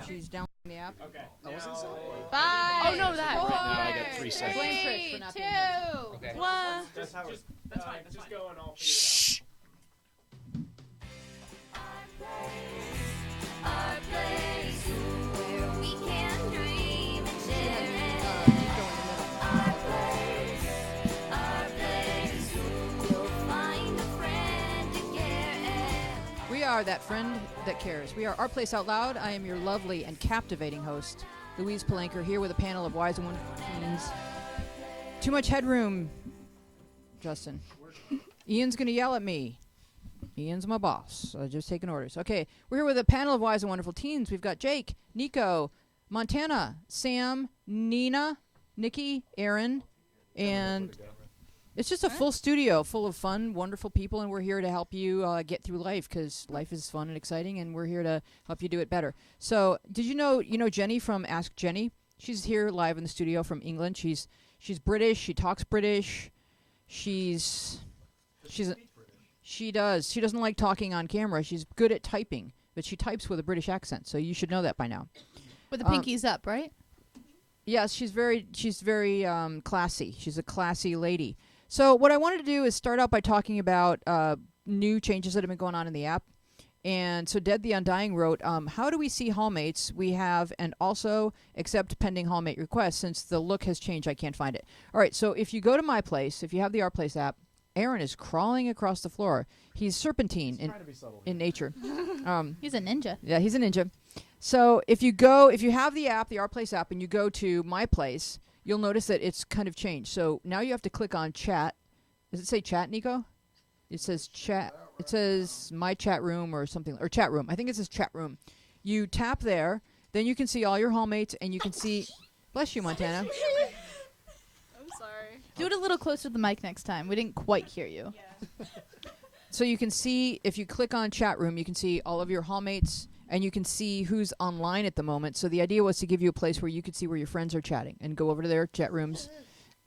She's downloading the app. Okay. I wasn't saying. 5. Oh, no, that. Four, Now I got 3 seconds. Blame Trish for 3, not 2, being here. Okay. 1. That's how it's. That's fine. That's just fine. go and I'll figure it out. Our place where we can dream and share it. Our place, you'll find a friend to care. We are that friend that cares. We are Our Place Out Loud. I am your lovely and captivating host, Louise Palanker, here with a panel of wise and wonderful teens. Too much headroom, Justin. Ian's going to yell at me. Ian's my boss. Just taking orders. Okay, we're here with a panel of wise and wonderful teens. We've got Jake, Nico, Montana, Sam, Nina, Nikki, Aaron, and it's just a full studio full of fun, wonderful people, and we're here to help you get through life because life is fun and exciting, and we're here to help you do it better. So, did you know Jenny from Ask Jenny? She's here live in the studio from England. She's British. She talks British. She does. She doesn't like talking on camera. She's good at typing, but she types with a British accent, so you should know that by now. With the pinkies up, right? Yes, she's very classy. She's a classy lady. So what I wanted to do is start out by talking about new changes that have been going on in the app. And so Dead the Undying wrote, how do we see hallmates? We have, and also accept pending hallmate requests. Since the look has changed, I can't find it. All right, so if you go to My Place, if you have the Our Place app, Aaron is crawling across the floor. He's serpentine in nature. He's a ninja. Yeah, he's a ninja. So if you have the app, the Our Place app, and you go to My Place, you'll notice that it's kind of changed. So now you have to click on chat. Does it say chat, Nico? It says chat. It says my chat room or something, or chat room. I think it says chat room. You tap there, then you can see all your hallmates, and you can see. Bless you, Montana. I'm sorry. Do it a little closer to the mic next time. We didn't quite hear you. So you can see, if you click on chat room, you can see all of your hallmates, and you can see who's online at the moment. So the idea was to give you a place where you could see where your friends are chatting and go over to their chat rooms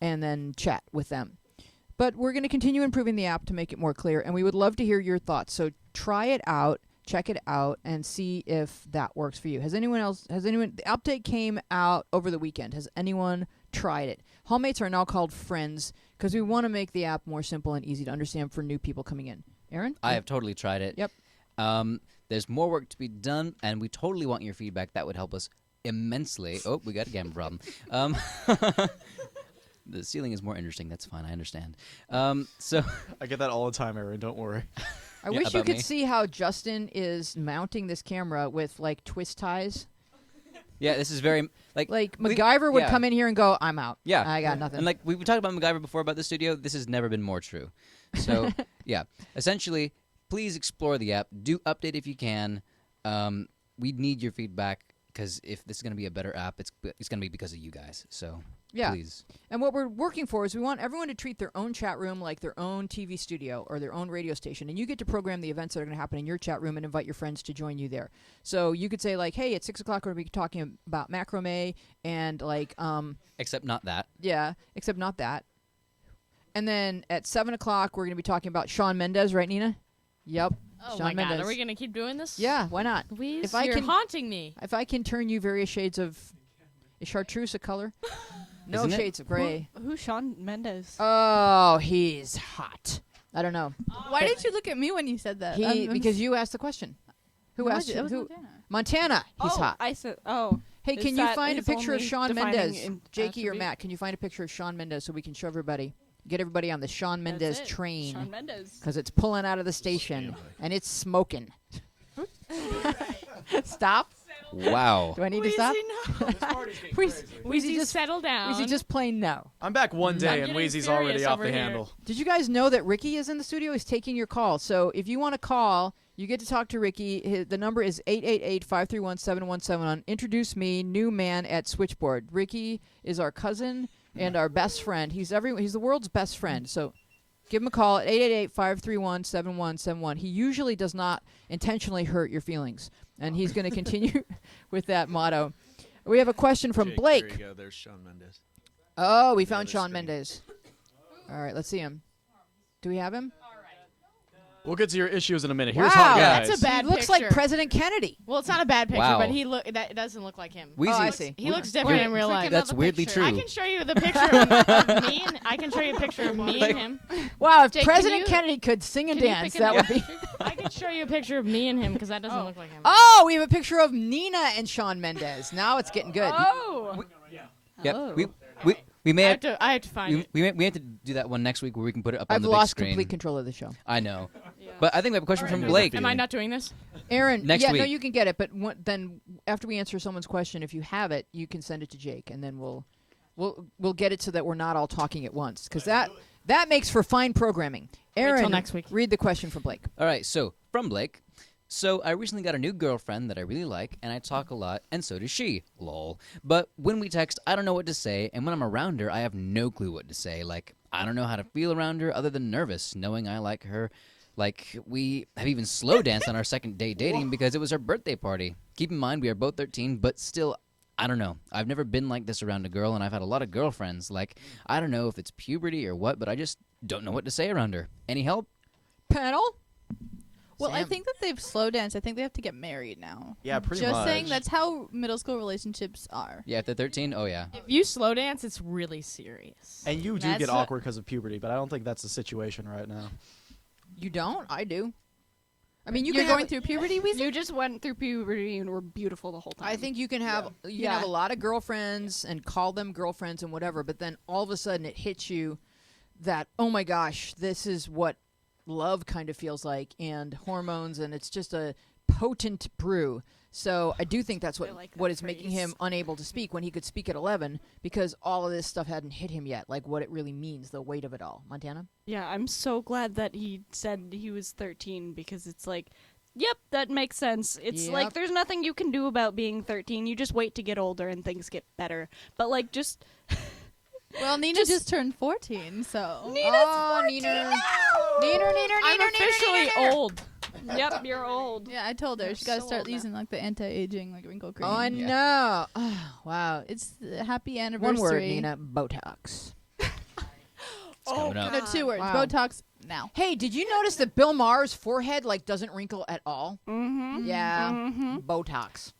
and then chat with them. But we're going to continue improving the app to make it more clear, and we would love to hear your thoughts. So try it out, check it out, and see if that works for you. The update came out over the weekend. Has anyone tried it? Hallmates are now called friends because we want to make the app more simple and easy to understand for new people coming in. Aaron? I have totally tried it. Yep. There's more work to be done, and we totally want your feedback. That would help us immensely. Oh, we got a camera problem. The ceiling is more interesting. That's fine. I understand. So I get that all the time, Aaron. Don't worry. I Yeah, wish you about could me. see how Justin is mounting this camera with, like, twist ties. yeah, this is very Like, MacGyver would yeah. come in here and go, I'm out. Yeah. I got nothing. And like we talked about MacGyver before about the studio, this has never been more true. So yeah, essentially, please explore the app. Do update if you can. We need your feedback because if this is going to be a better app, it's going to be because of you guys. So Yeah. please. And what we're working for is we want everyone to treat their own chat room like their own TV studio or their own radio station. And you get to program the events that are going to happen in your chat room and invite your friends to join you there. So you could say, like, hey, at 6 o'clock we're going to be talking about macrame and, like, Except not that. yeah, except not that. And then at 7 o'clock we're going to be talking about Shawn Mendes, right, Nina? Yep. Oh Shawn my Mendes. God, are we gonna keep doing this? Yeah, why not? Louise, If I you're can- haunting me. If I can turn you various shades of... Is chartreuse a color? No Isn't it? shades of gray. Who's Shawn Mendes? Oh, he's hot. I don't know. Why did you look at me when you said that? Because you asked the question. Who No, asked it you? was Who? Montana. Montana. He's hot. I said, oh. Hey, is can you that find a his picture of only Shawn defining Mendes? Jakey or attribute? Matt, can you find a picture of Shawn Mendes so we can show everybody? Get everybody on the Shawn Mendes That's it. train. Shawn Mendes. Because it's pulling out of the station and it's smoking. Stop. Wow. Do I need to stop? This party's getting Wheezy, crazy. Wheezy, just, settle down. Wheezy, just plain no. I'm back one I'm day and getting Wheezy's already serious off over the here. handle. Did you guys know that Ricky is in the studio? He's taking your call. So if you want to call, you get to talk to Ricky. The number is 888-531-7171. Introduce me, new man at Switchboard. Ricky is our cousin and our best friend. He's the world's best friend. So give him a call at 888-531-7171. He usually does not intentionally hurt your feelings. And he's going to continue with that motto. We have a question from Jake, Blake. There you go. There's Shawn Mendes. Oh, we found other Shawn screen. Mendes. All right, let's see him. Do we have him? We'll get to your issues in a minute. Here's Wow. Hot Yeah. Guys. That's a bad He looks picture. like President Kennedy. Well, it's not a bad picture, Wow. but it doesn't look like him. Wheezy, Oh, I see. He looks different in real life. That's weirdly true. I can show you the picture of me. I can show you a picture of me and him. Wow, if Jake, can President you- Kennedy could sing and Can you dance, pick that would another be. picture? I can show you a picture of me and him because that doesn't look like him. Oh, we have a picture of Nina and Shawn Mendes. Now it's getting good. Oh. Yep. Oh. We may have, I have to find it. we have to do that one next week where we can put it up on I've the big lost screen. complete control of the show. I know. But I think we have a question from Blake. Am I not doing this? Aaron, Next yeah, no, week. you can get it, but then after we answer someone's question, if you have it, you can send it to Jake, and then we'll get it so that we're not all talking at once, because that makes for fine programming. Aaron, till next week. read the question for Blake. All right, so from Blake. So I recently got a new girlfriend that I really like, and I talk a lot, and so does she. Lol. But when we text, I don't know what to say, and when I'm around her, I have no clue what to say. Like, I don't know how to feel around her other than nervous, knowing I like her. Like, we have even slow danced on our second day dating because it was her birthday party. Keep in mind, we are both 13, but still, I don't know. I've never been like this around a girl, and I've had a lot of girlfriends. Like, I don't know if it's puberty or what, but I just don't know what to say around her. Any help? Panel? Well, I Sam. think that they've slow danced. I think they have to get married now. Yeah, pretty Just much. saying that's how middle school relationships are. Yeah, if they're 13, oh yeah. If you slow dance, it's really serious. And you do That's get a- awkward because of puberty, but I don't think that's the situation right now. You don't? I do. I mean, you You're can have going through puberty, Weezy? You just went through puberty and were beautiful the whole time. I think you can have you can have a lot of girlfriends and call them girlfriends and whatever, but then all of a sudden it hits you that, oh my gosh, this is what love kind of feels like, and hormones, and it's just a potent brew. So I do think that's I like that what is making phrase. him unable to speak when he could speak at 11, because all of this stuff hadn't hit him yet, like what it really means, the weight of it all. Montana? Yeah, I'm so glad that he said he was 13 because it's like, yep, that makes sense. It's Yep. like there's nothing you can do about being 13. You just wait to get older and things get better. But like just Well, Nina just turned 14, so. Oh, Neener. Neener. I'm officially old. yep, you're old. Yeah, I told her. She got to start using like the anti-aging like wrinkle cream. Oh, I know. Oh, wow. It's the happy One anniversary. word, Nina. Botox. It's coming up. No, 2 words. Wow. Botox now. Hey, did you notice that Bill Maher's forehead like doesn't wrinkle at all? Mm-hmm. Yeah, Mm-hmm. Botox.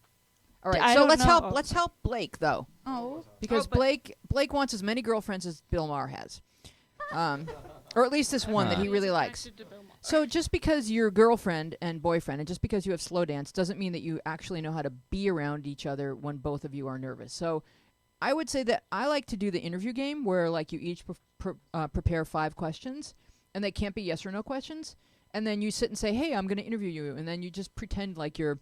All right, I so don't let's know. help Blake though, Oh. because Blake wants as many girlfriends as Bill Maher has, or at least this one that he really likes. So just because you're girlfriend and boyfriend, and just because you have slow dance, doesn't mean that you actually know how to be around each other when both of you are nervous. So I would say that I like to do the interview game where like you each prepare 5 questions, and they can't be yes or no questions, and then you sit and say, "Hey, I'm going to interview you," and then you just pretend like you're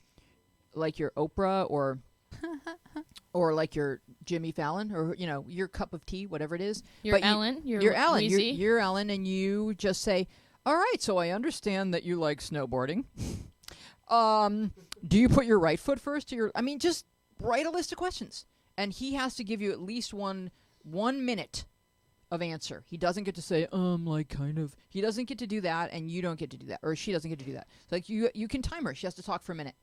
Oprah or like you're Jimmy Fallon, or your cup of tea, whatever it is. You're But Ellen. You're Ellen. Weezy. You're Ellen, and you just say, "All right, so I understand that you like snowboarding. Do you put your right foot first? Just write a list of questions, and he has to give you at least one minute of answer. He doesn't get to say, like kind of. He doesn't get to do that, and you don't get to do that, or she doesn't get to do that. Like you can time her. She has to talk for a minute.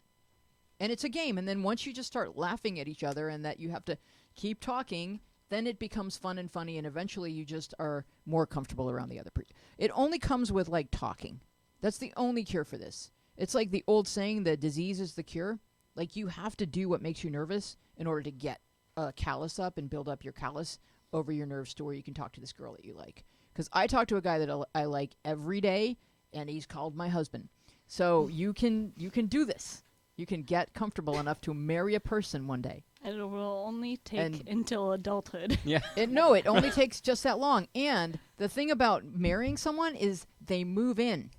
And it's a game, and then once you just start laughing at each other and that you have to keep talking, then it becomes fun and funny, and eventually you just are more comfortable around the other person. It only comes with, like, talking. That's the only cure for this. It's like the old saying, the disease is the cure. Like, you have to do what makes you nervous in order to get a callus up and build up your callus over your nerves to where you can talk to this girl that you like. Because I talk to a guy that I like every day, and he's called my husband. So you can do this. You can get comfortable enough to marry a person one day. And it will only take And- until adulthood. Yeah. It only takes just that long. And the thing about marrying someone is they move in.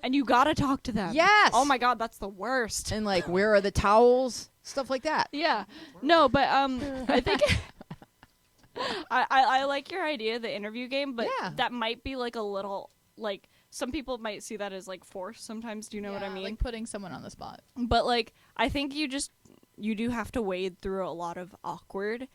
And you gotta talk to them. Yes! Oh my god, that's the worst. And like, where are the towels? Stuff like that. Yeah. No, but I think I like your idea, the interview game, but Yeah. that might be like a little like some people might see that as like forced sometimes. Do you know what I mean? Like putting someone on the spot. But like I think you do have to wade through a lot of awkward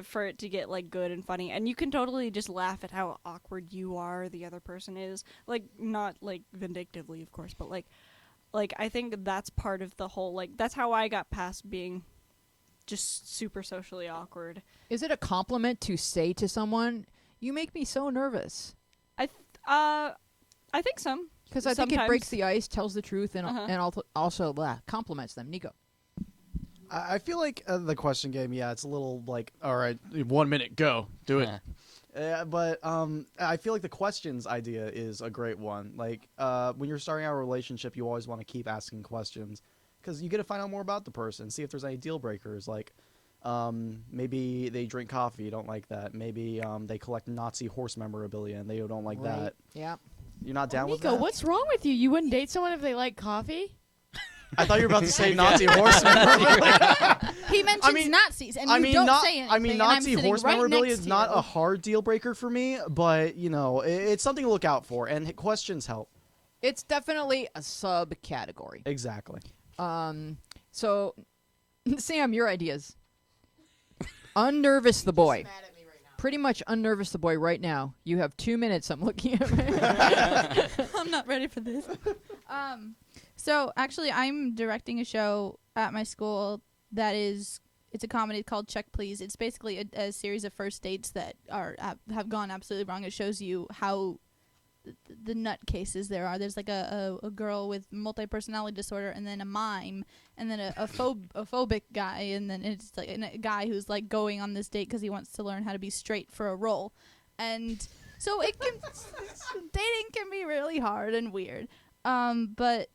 for it to get like good and funny, and you can totally just laugh at how awkward you are or the other person is, like not like vindictively of course, but like I think that's part of the whole, like that's how I got past being just super socially awkward. Is it a compliment to say to someone, "You make me so nervous"? I think some. Because I think it breaks sometimes- the ice, tells the truth, and also compliments them. Nico. I feel like the question game, it's a little like, all right, 1 minute, go, do it. But I feel like the questions idea is a great one. Like when you're starting out a relationship, you always want to keep asking questions because you get to find out more about the person, see if there's any deal breakers. Like maybe they drink coffee, you don't like that. Maybe they collect Nazi horse memorabilia and they don't like that. Yeah. You're not down with Nico, that? what's wrong with you? You wouldn't date someone if they like coffee? I thought you were about to say Nazi horse memorabilia. He mentions mean- Nazis, and you don't say anything. I mean, and I'm Nazi sitting horse right memorabilia next is to not you. a hard deal breaker for me, but it's something to look out for, and questions help. It's definitely a subcategory. Exactly. So, Sam, your ideas. Unnervous the boy. Pretty much unnervous the boy right now. You have 2 minutes. I'm looking at I'm not ready for this. So actually, I'm directing a show at my school that is. It's a comedy called Check Please. It's basically a series of first dates that have gone absolutely wrong. It shows you how the nut cases there are. There's like a girl with multi-personality disorder, and then a mime, and then a phobic guy, and then it's like a guy who's like going on this date because he wants to learn how to be straight for a role. And so dating can be really hard and weird. But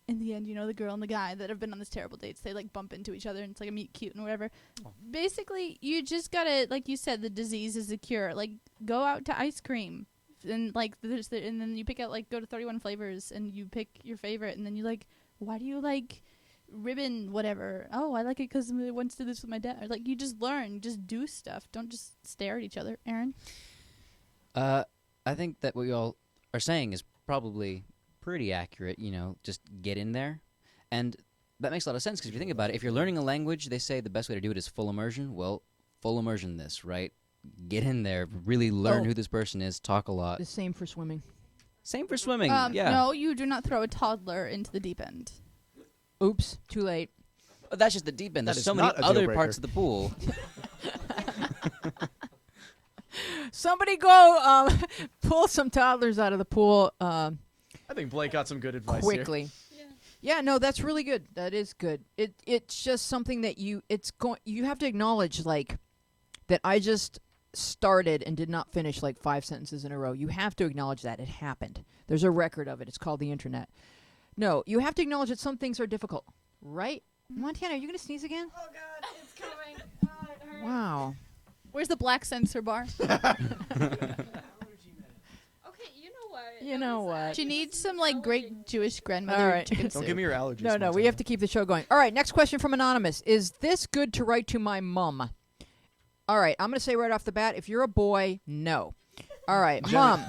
in the end, the girl and the guy that have been on this terrible dates, they like bump into each other and it's like a meet cute and whatever. Basically, you just gotta, like you said, the disease is a cure. Like, go out to ice cream. And like and then you pick out, like, go to 31 flavors and you pick your favorite, and then you like, why do you like ribbon whatever? Oh, I like it because I once did this with my dad. Or, like, you just learn, just do stuff. Don't just stare at each other. Aaron? I think that what you all are saying is probably pretty accurate. Just get in there, and that makes a lot of sense because if you think about it, if you're learning a language, they say the best way to do it is full immersion. Well, full immersion this, right? Get in there, really learn who this person is, talk a lot. The same for swimming. Same for swimming, yeah. No, you do not throw a toddler into the deep end. Oops, too late. But that's just the deep end. That There's is so many not a deal other breaker. parts of the pool. Somebody go pull some toddlers out of the pool I think Blake got some good advice quickly. Yeah, no, that's really good. That is good. It's just something that you have to acknowledge, like, that I just started and did not finish like 5 sentences in a row. You have to acknowledge that it happened. There's a record of it. It's called the internet. No, you have to acknowledge that some things are difficult, right? Montana, are you going to sneeze again? Oh God, it's coming. Oh, it hurts. Wow. Where's the black sensor bar? Okay, you know what? You know what? She needs some like great Jewish grandmother All right. chicken Don't soup. give me your allergies. No, we Montana. have to keep the show going. All right, next question from Anonymous. Is this good to write to my mum? All right, I'm going to say right off the bat, if you're a boy, no. All right, Mom.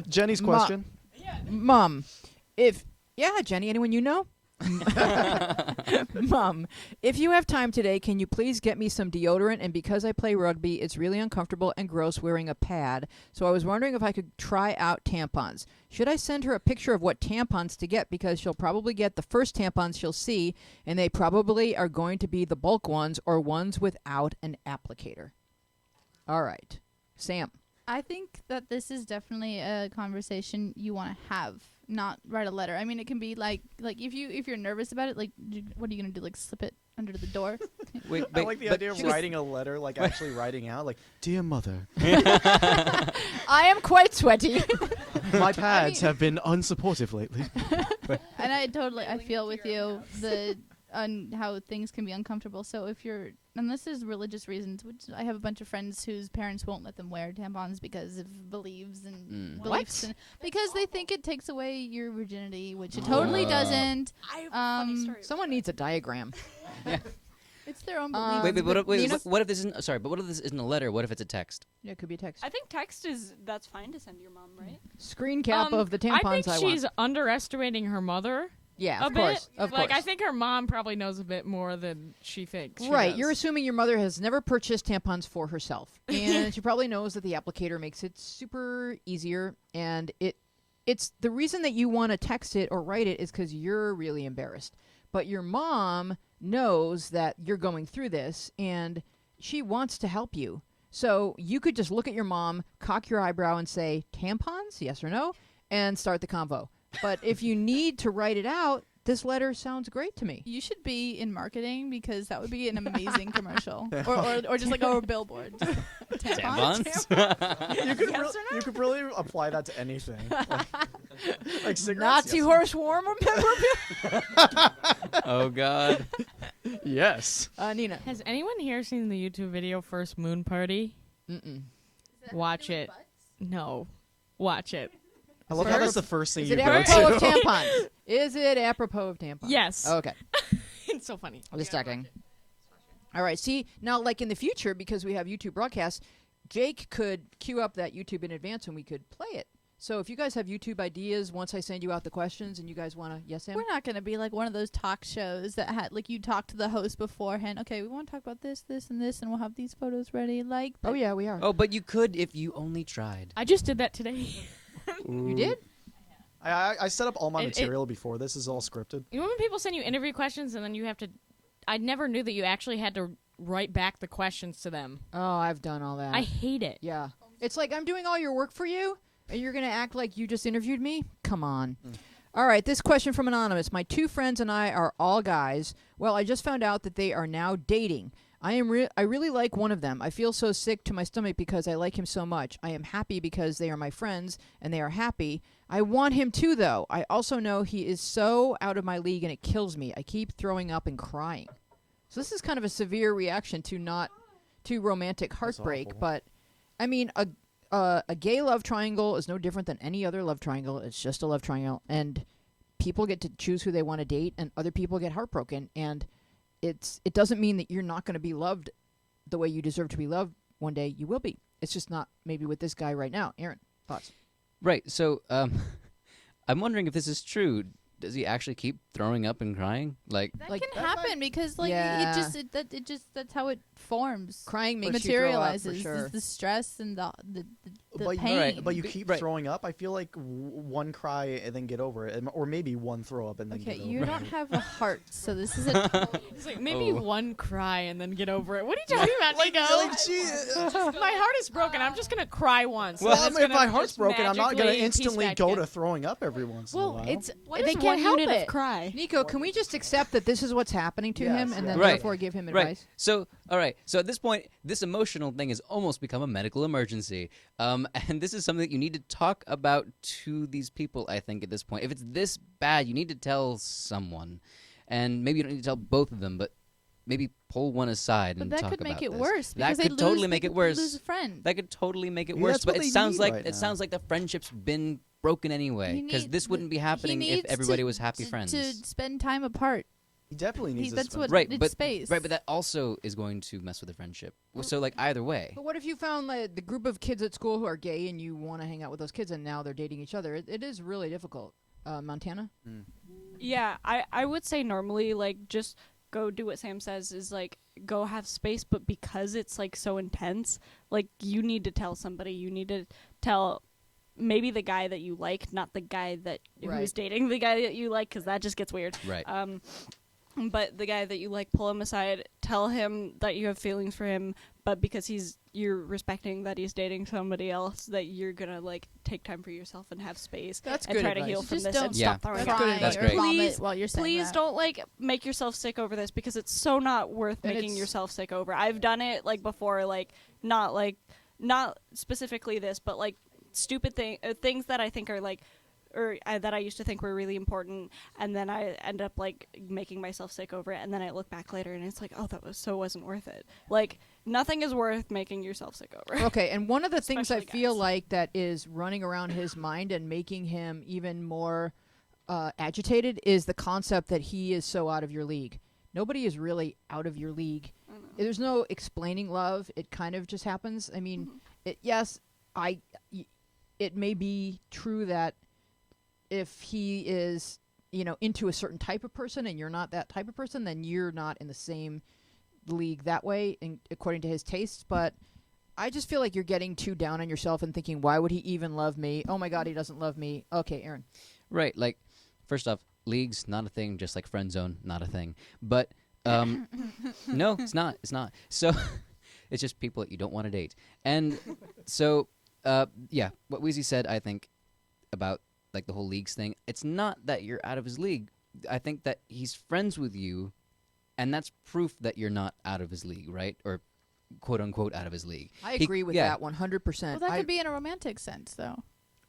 Jenny's question. Mom, Jenny, anyone you know? Mom, if you have time today, can you please get me some deodorant? And because I play rugby, it's really uncomfortable and gross wearing a pad. So I was wondering if I could try out tampons. Should I send her a picture of what tampons to get? Because she'll probably get the first tampons she'll see, and they probably are going to be the bulk ones or ones without an applicator. All right. Sam. I think that this is definitely a conversation you want to have, not write a letter. I mean, it can be like if you're nervous about it, like, what are you gonna do? Like, slip it under the door? Wait, I like the but idea of she was- writing a letter, like actually writing out, like, dear mother, I am quite sweaty. my pads have been unsupportive lately. And I feel with you on how things can be uncomfortable. So and this is religious reasons, which I have a bunch of friends whose parents won't let them wear tampons because of beliefs and beliefs, and because they think it takes away your virginity, which it totally doesn't. I have a funny story. Someone needs a diagram. It's their own Um, belief. wait. What if this isn't? Sorry, but what if this isn't a letter? What if it's a text? Yeah, it could be a text. I think text that's fine to send to your mom, right? Screen cap of the tampons I think I she's want. underestimating her mother Yeah, a of bit. course. Of Like, course. I think her mom probably knows a bit more than she thinks. She Right, does. you're assuming your mother has never purchased tampons for herself, and she probably knows that the applicator makes it super easier. And it's the reason that you want to text it or write it is because you're really embarrassed. But your mom knows that you're going through this, and she wants to help you. So you could just look at your mom, cock your eyebrow, and say, "Tampons? Yes or no?" and start the convo. But if you need to write it out, this letter sounds great to me. You should be in marketing because that would be an amazing commercial, or just like a billboard. Tampons? You could really apply that to anything. Like cigarettes. Nazi yes. horse warmer memorabilia. Oh God. Yes. Nina. Has anyone here seen the YouTube video First Moon Party? Mm-mm. Watch it. No. Watch it. I love how that's the first thing Is you it go apropos of to. tampons? Is it apropos of tampons? Yes. Okay. It's so funny. I'm just checking. All right. See, now, like in the future, because we have YouTube broadcasts, Jake could queue up that YouTube in advance and we could play it. So if you guys have YouTube ideas, once I send you out the questions and you guys want to, yes, Sam? We're not going to be like one of those talk shows that had like you talk to the host beforehand. Okay, we want to talk about this, this, and this, and we'll have these photos ready. Like, Oh, yeah, we are. Oh, but you could if you only tried. I just did that today. You did? I set up all my It- material before. This is all scripted. You know when people send you interview questions and then you have to... I never knew that you actually had to write back the questions to them. Oh, I've done all that. I hate it. Yeah. It's like I'm doing all your work for you, and you're going to act like you just interviewed me? Come on. All right, this question from Anonymous. My 2 friends and I are all guys. Well, I just found out that they are now dating. I really like one of them. I feel so sick to my stomach because I like him so much. I am happy because they are my friends and they are happy. I want him too, though. I also know he is so out of my league and it kills me. I keep throwing up and crying. So this is kind of a severe reaction to romantic heartbreak. awful. But I mean, a gay love triangle is no different than any other love triangle. It's just a love triangle, and people get to choose who they want to date, and other people get heartbroken, and it doesn't mean that you're not going to be loved the way you deserve to be loved one day. You will be. It's just not maybe with this guy right now. Aaron, thoughts? Right. So, I'm wondering if this is true. Does he actually keep throwing up and crying? Like, that Like, can that happen might- because like Yeah. it just that's how it forms. Crying makes you throw up for materializes sure. the stress and the But pain. you, but you keep Right. throwing up. I feel like one cry and then get over it, or maybe one throw up and then Okay, get over you it. don't have a heart, so this is a It's like maybe Oh. one cry and then get over it. What are you talking about, Nico? My heart is broken. I'm just gonna cry once. Well, and it's if gonna my heart's just broken, I'm not gonna magically instantly piece go back to in. throwing up every once in a Well, while. it's What they is can't one help unit it. of cry? Nico, can we just accept that this is what's happening to him, Yes, and yeah. then Right. therefore give him right. advice? So, all right. So at this point, this emotional thing has almost become a medical emergency. And this is something that you need to talk about to these people, I think, at this point. If it's this bad, you need to tell someone. And maybe you don't need to tell both of them, but maybe pull one aside but and that talk could make about it this. worse That because they could totally lose, make they it worse. lose a friend. That could totally make it Yeah, worse. that's But what it they sounds need like right it now. sounds like the friendship's been broken anyway. He Because need- this wouldn't be happening he if needs everybody to- was happy friends. to spend time apart. He definitely needs. That's to what Right, it's but space. right, but that also is going to mess with the friendship. So like either way. But what if you found like, the group of kids at school who are gay and you want to hang out with those kids and now they're dating each other? It is really difficult. Montana? Yeah, I would say normally like just go do what Sam says is like go have space, but because it's like so intense, like you need to tell somebody. You need to tell maybe the guy that you like, not the guy that Right. who's dating the guy that you like, because that just gets weird. Right. But the guy that you like, pull him aside, tell him that you have feelings for him, but because you're respecting that he's dating somebody else, that you're gonna like take time for yourself and have space. That's and good try to advice. heal from Just this don't and Yeah. stop throwing That's up. good cry advice. That's or great. vomit Please- while you're saying Please that. don't like make yourself sick over this because it's so not worth And making it's- yourself sick over. I've done it like before, like not specifically this, but like stupid things that I think are like that I used to think were really important, and then I end up like making myself sick over it, and then I look back later and it's like, oh, that wasn't worth it. Like nothing is worth making yourself sick over. Okay, and one of the things I Especially feel guys. like that is running around his mind and making him even more agitated is the concept that he is so out of your league. Nobody is really out of your league. There's no explaining love. It kind of just happens. I mean, it may be true that if he is, into a certain type of person and you're not that type of person, then you're not in the same league that way, according to his tastes. But I just feel like you're getting too down on yourself and thinking, why would he even love me? Oh my God, he doesn't love me. Okay, Aaron. Right. Like, first off, leagues not a thing. Just like friend zone, not a thing. But no, it's not. It's not. So it's just people that you don't want to date. And so yeah, what Wheezy said, I think about like the whole leagues thing. It's not that you're out of his league. I think that he's friends with you, and that's proof that you're not out of his league, right? Or quote unquote out of his league. I He- agree with yeah. that 100%. Well, that could be in a romantic sense, though.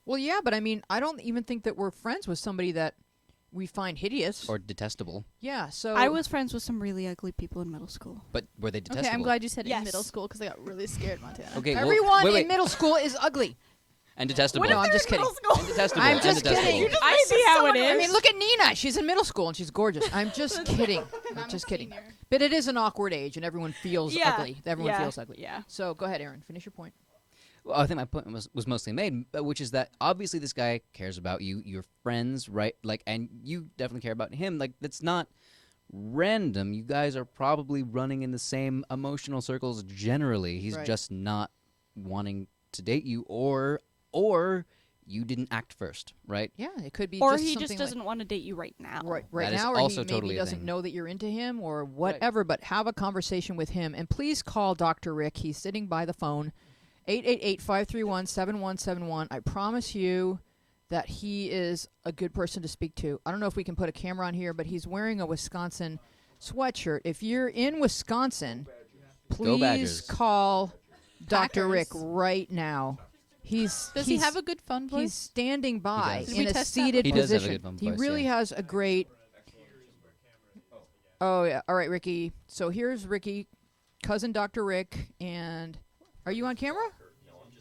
Well, yeah, but I mean, I don't even think that we're friends with somebody that we find hideous. Or detestable. yeah, so I was friends with some really ugly people in middle school. But were they detestable? Okay, I'm glad you said Yes. in middle school because I got really scared, Montana. Okay, well, everyone wait, in middle school is ugly. and detestable. No, I'm just kidding. And detestable. I'm and just detestable. kidding. I see how it is. I mean, look at Nina. She's in middle school and she's gorgeous. I'm just kidding. I'm just kidding. But it is an awkward age, and everyone feels Yeah. ugly. Everyone Yeah. feels ugly. Yeah. So go ahead, Aaron. Finish your point. Well, I think my point was mostly made, which is that obviously this guy cares about you. You're friends, right? Like, and you definitely care about him. Like, that's not random. You guys are probably running in the same emotional circles generally. He's Right. just not wanting to date you, or you didn't act first, right? Yeah, it could be. Or just he something just doesn't want to date you right now. right That is now, or also he maybe totally a doesn't thing. know that you're into him or whatever. But have a conversation with him, and please call Dr. Rick. He's sitting by the phone. 888-531-7171. I promise you that he is a good person to speak to. I don't know if we can put a camera on here, but he's wearing a Wisconsin sweatshirt. If you're in Wisconsin, please Badgers. call Dr. Rick Packers. right now. Does he have a good phone voice? He's standing by does. Did in we a test that seated He does have a position. good phone He voice, really yeah. has a great. Oh yeah, all right, Ricky. So here's Ricky, cousin Dr. Rick, and are you on camera?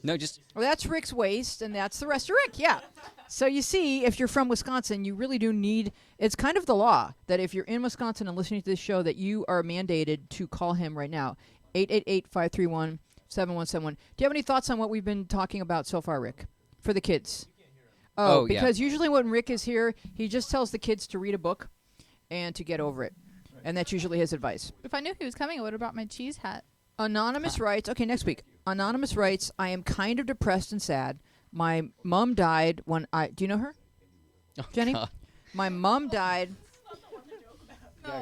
No, just Well, that's Rick's waist, and that's the rest of Rick. Yeah. So you see, if you're from Wisconsin, you really do need. It's kind of the law that if you're in Wisconsin and listening to this show, that you are mandated to call him right now. 888-531-7171. Do you have any thoughts on what we've been talking about so far, Rick, for the kids? Oh, yeah. Because usually when Rick is here, he just tells the kids to read a book and to get over it. And that's usually his advice. If I knew he was coming, I would have brought my cheese hat. Anonymous writes, okay, next week. Anonymous writes, I am kind of depressed and sad. My mom died when I. Do you know her? Jenny? God. My mom died.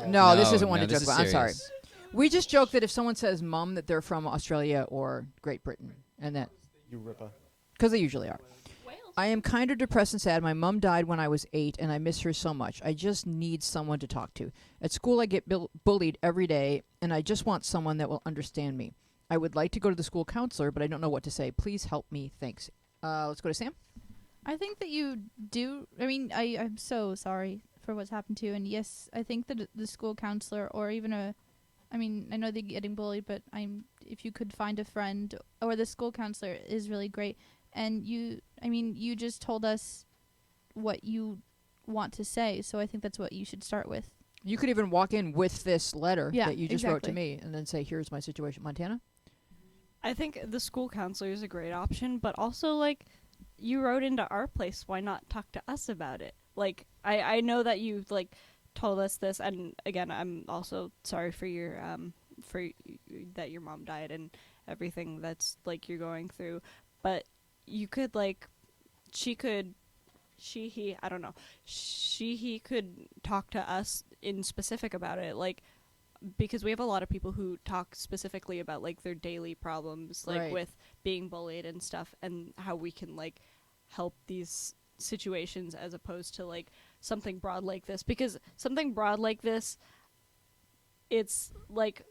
No, this isn't one no, to this joke is about. I'm sorry. serious. We just joke that if someone says mum, that they're from Australia or Great Britain. And that. You ripper. Because they usually are. I am kind of depressed and sad. My mom died when I was 8, and I miss her so much. I just need someone to talk to. At school, I get bullied every day, and I just want someone that will understand me. I would like to go to the school counselor, but I don't know what to say. Please help me. Thanks. Let's go to Sam. I think that you do. I mean, I'm so sorry for what's happened to you. And yes, I think that the school counselor or even I mean, I know they're getting bullied, but if you could find a friend or the school counselor is really great. And you just told us what you want to say. So I think that's what you should start with. You could even walk in with this letter Yeah, that you just wrote to exactly. me and then say, here's my situation. Montana? I think the school counselor is a great option, but also, like, you wrote into our place. Why not talk to us about it? Like, I know that you, like, told us this, and again, I'm also sorry for your, that your mom died and everything that's, like, you're going through, but you could, like, he could talk to us in specific about it, like, because we have a lot of people who talk specifically about, like, their daily problems, like, Right. with being bullied and stuff, and how we can, like, help these situations as opposed to, like, something broad like this. Because something broad like this, it's like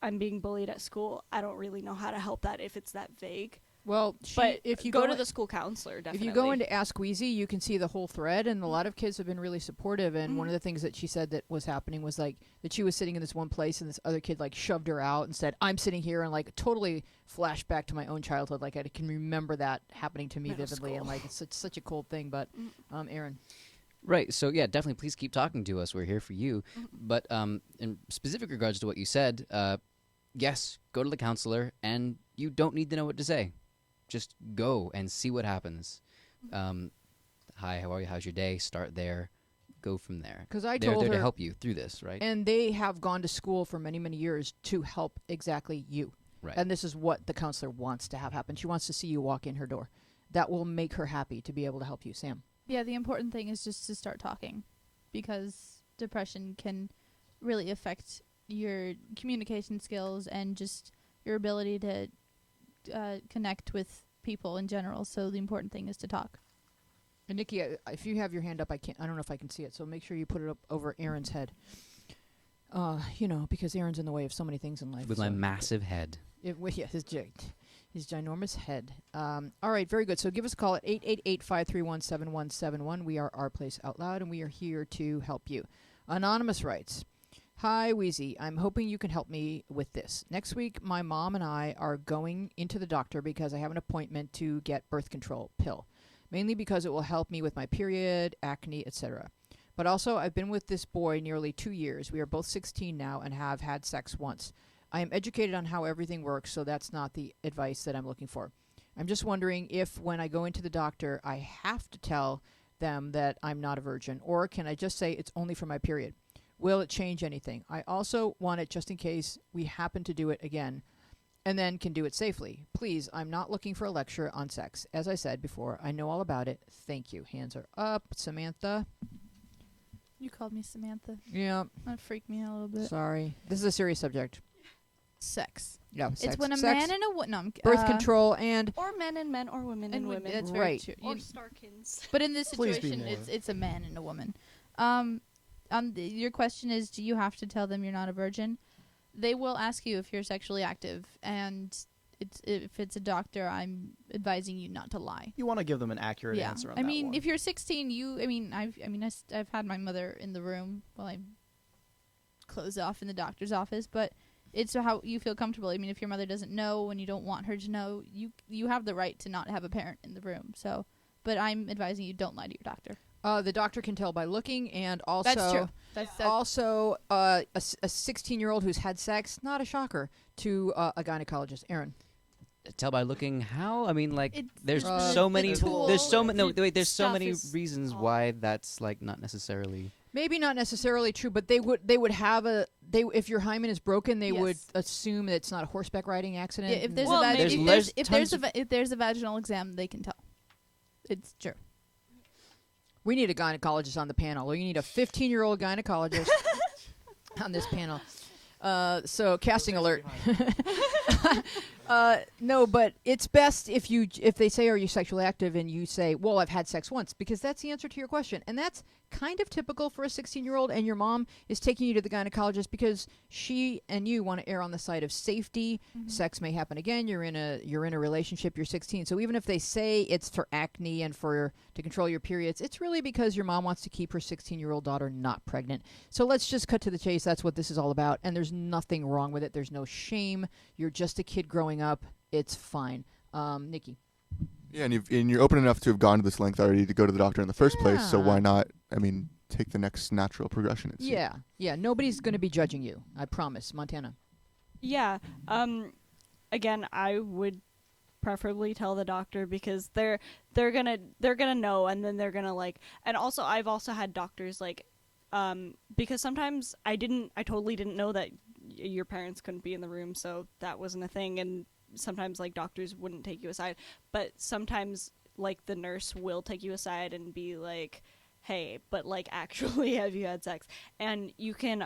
I'm being bullied at school. I don't really know how to help that if it's that vague. Well, But if you go to the school counselor, If definitely. you go into Ask Wheezy, you can see the whole thread, and a lot of kids have been really supportive. And one of the things that she said that was happening was like that she was sitting in this one place, and this other kid like shoved her out and said, "I'm sitting here," and like totally flashed back to my own childhood. Like I can remember that happening to me Middle vividly, and school. like it's such a cool thing. But Aaron, Right. So yeah, definitely. Please keep talking to us. We're here for you. But in specific regards to what you said, yes, go to the counselor, and you don't need to know what to say. Just go and see what happens. Hi, how are you? How's your day? Start there. Go from there. 'Cause I They're told there to her- help you through this, right? and they have gone to school for many, many years to help exactly you. Right. And this is what the counselor wants to have happen. She wants to see you walk in her door. That will make her happy to be able to help you, Sam. Yeah, the important thing is just to start talking, because depression can really affect your communication skills and just your ability to connect with people in general. So the important thing is to talk. And Nikki, if you have your hand up, I don't know if I can see it, so make sure you put it up over Aaron's head. Because Aaron's in the way of so many things in life. With my massive head. His ginormous head. All right, very good. So give us a call at 888-531-7171. We are Our Place Out Loud, and we are here to help you. Anonymous writes, Hi, Wheezy. I'm hoping you can help me with this. Next week, my mom and I are going into the doctor because I have an appointment to get birth control pill, mainly because it will help me with my period, acne, etc. But also, I've been with this boy nearly 2 years. We are both 16 now and have had sex once. I am educated on how everything works, so that's not the advice that I'm looking for. I'm just wondering if when I go into the doctor, I have to tell them that I'm not a virgin, or can I just say it's only for my period? Will it change anything? I also want it just in case we happen to do it again, and then can do it safely. Please, I'm not looking for a lecture on sex. As I said before, I know all about it. Thank you. Hands are up. Samantha? You called me Samantha. Yeah. That freaked me out a little bit. Sorry. This is a serious subject. Sex. Yeah, It's sex. when a Sex, man and a woman. No, birth control, and Or men and men, or women and women. That's Right. very true. or You- Starkins. But in this Please be situation, more. it's a man and a woman. Your question is, do you have to tell them you're not a virgin? They will ask you if you're sexually active, and if it's a doctor, I'm advising you not to lie. You want to give them an accurate Yeah, answer on I that mean, one. if you're 16, I've had my mother in the room while I closed off in the doctor's office, but it's how you feel comfortable. I mean, if your mother doesn't know and you don't want her to know, you have the right to not have a parent in the room. So, but I'm advising you don't lie to your doctor. the doctor can tell by looking, and also That's true. That's also a 16-year-old who's had sex, not a shocker to a gynecologist. Aaron. Tell by looking how? I mean, like, It's- there's the so many. tool, There's so many. No, the wait. There's so stuff many is reasons all- why that's like not necessarily. Maybe not necessarily true, but they would have if your hymen is broken, they would Yes. assume that it's not a horseback riding accident. Yeah, if there's Well, a vag- maybe- if there's a vaginal exam, they can tell. It's true. We need a gynecologist on the panel. We need a 15-year-old gynecologist on this panel. So casting alert. No, but it's best if they say, "Are you sexually active?" and you say, "Well, I've had sex once," because that's the answer to your question, and that's kind of typical for a 16-year-old. And your mom is taking you to the gynecologist because she and you want to err on the side of safety. Sex may happen again. You're in a relationship. You're 16, so even if they say it's for acne and to control your periods, it's really because your mom wants to keep her 16-year-old daughter not pregnant. So let's just cut to the chase. That's what this is all about, and there's nothing wrong with it. There's no shame. You're just a kid growing up. It's fine. Nikki. Yeah, and you're open enough to have gone to this length already to go to the doctor in the first place. So Yeah. why not? I mean, take the next natural progression. It seems. Yeah. Nobody's going to be judging you. I promise. Montana. Yeah. Again, I would preferably tell the doctor because they're gonna know, and then they're gonna like. And also, I've also had doctors like, because sometimes I totally didn't know that your parents couldn't be in the room, so that wasn't a thing. And sometimes like doctors wouldn't take you aside, but sometimes like the nurse will take you aside and be like, hey, but like actually have you had sex? And you can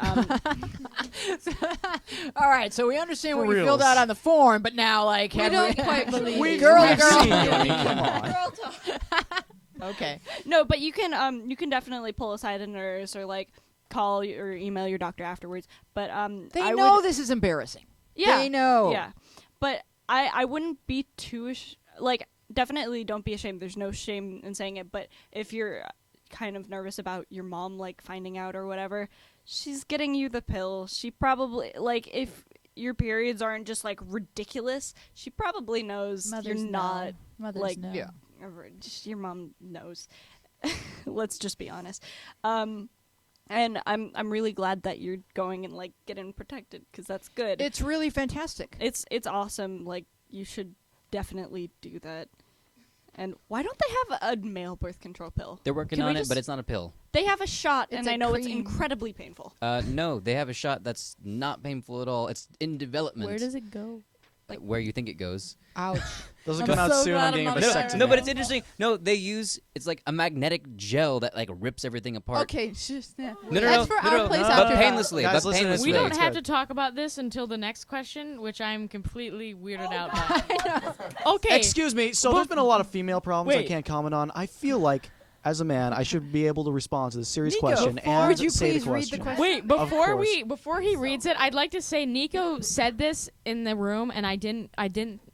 All right, so we understand For what you filled reals. out on the form, but now, like, We have don't quite believe We you. Girl, we've girl. seen you. I mean, come on. Okay. no, but you can definitely pull aside a nurse or like call or email your doctor afterwards. But They I know would, this is embarrassing. yeah, They know. yeah. But I wouldn't be too like definitely don't be ashamed. There's no shame in saying it. But if you're kind of nervous about your mom like finding out or whatever, she's getting you the pill. She probably like if your periods aren't just like ridiculous, she probably knows Mothers you're not know. Mothers like know. Yeah. just your mom knows. Let's just be honest. And I'm really glad that you're going and like getting protected because that's good. It's really fantastic. It's awesome. Like you should definitely do that. And why don't they have a male birth control pill? They're working Can we on it, just- but it's not a pill. They have a shot, It's and a I know it's cream. incredibly painful. No, they have a shot that's not painful at all. It's in development. Where does it go? where you think it goes. Ouch. Those will I'm come out so soon. glad I'm I'm getting not a a No, vasectomy. no, but it's interesting. No, they use it's like a magnetic gel that like rips everything apart. Okay, just yeah. No, no, That's no, for no, our no, place no. but after dark. painlessly. Guys, But listen to this painlessly. We don't It's have good. to talk about this until the next question, which I'm completely weirded out by. Okay. Excuse me. So But- there's been a lot of female problems I Wait. can't comment on. I feel like, as a man, I should be able to respond to this serious Nico, question and would you say please the read the question. question? Wait, before he reads it, I'd like to say Nico said this in the room, and I didn't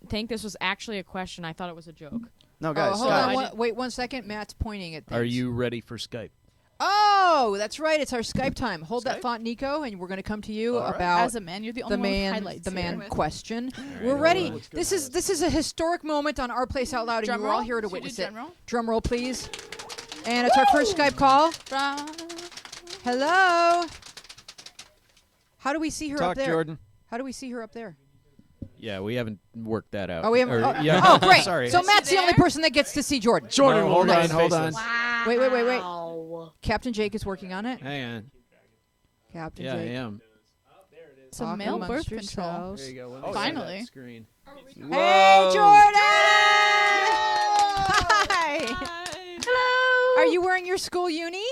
think this was actually a question. I thought it was a joke. No, guys, Oh, hold guys. on. I Wait 1 second. Matt's pointing at things. Are you ready for Skype? Oh, that's right. It's our Skype time. Hold that Skype? thought, Nico, and we're going to come to you All right. about As a man, you're the only the one with man, highlights the man here. question. right, We're hold ready. on. This is a historic moment on Our Place Out Loud, and Drum you're all roll? here to Should we do witness it. drum roll? Drum roll, please. And it's our first Skype call. Hello. How do we see her Talk, up there? Jordan. How do we see her up there? Yeah, we haven't worked that out. Oh, we haven't. Or- Oh, yeah. oh, great. Sorry. So Matt's the only person that gets to see Jordan. Jordan, No, will hold remain on, hold on. faceless. Wait. Captain Jake is working on it. Hang on. Captain Yeah, I Jake. am. Some Talk male amongst birth control. yourselves. There you go. Let Oh, me yeah. see that Finally. Screen. Hey, Jordan! Hi. Hello. Are you wearing your school uni?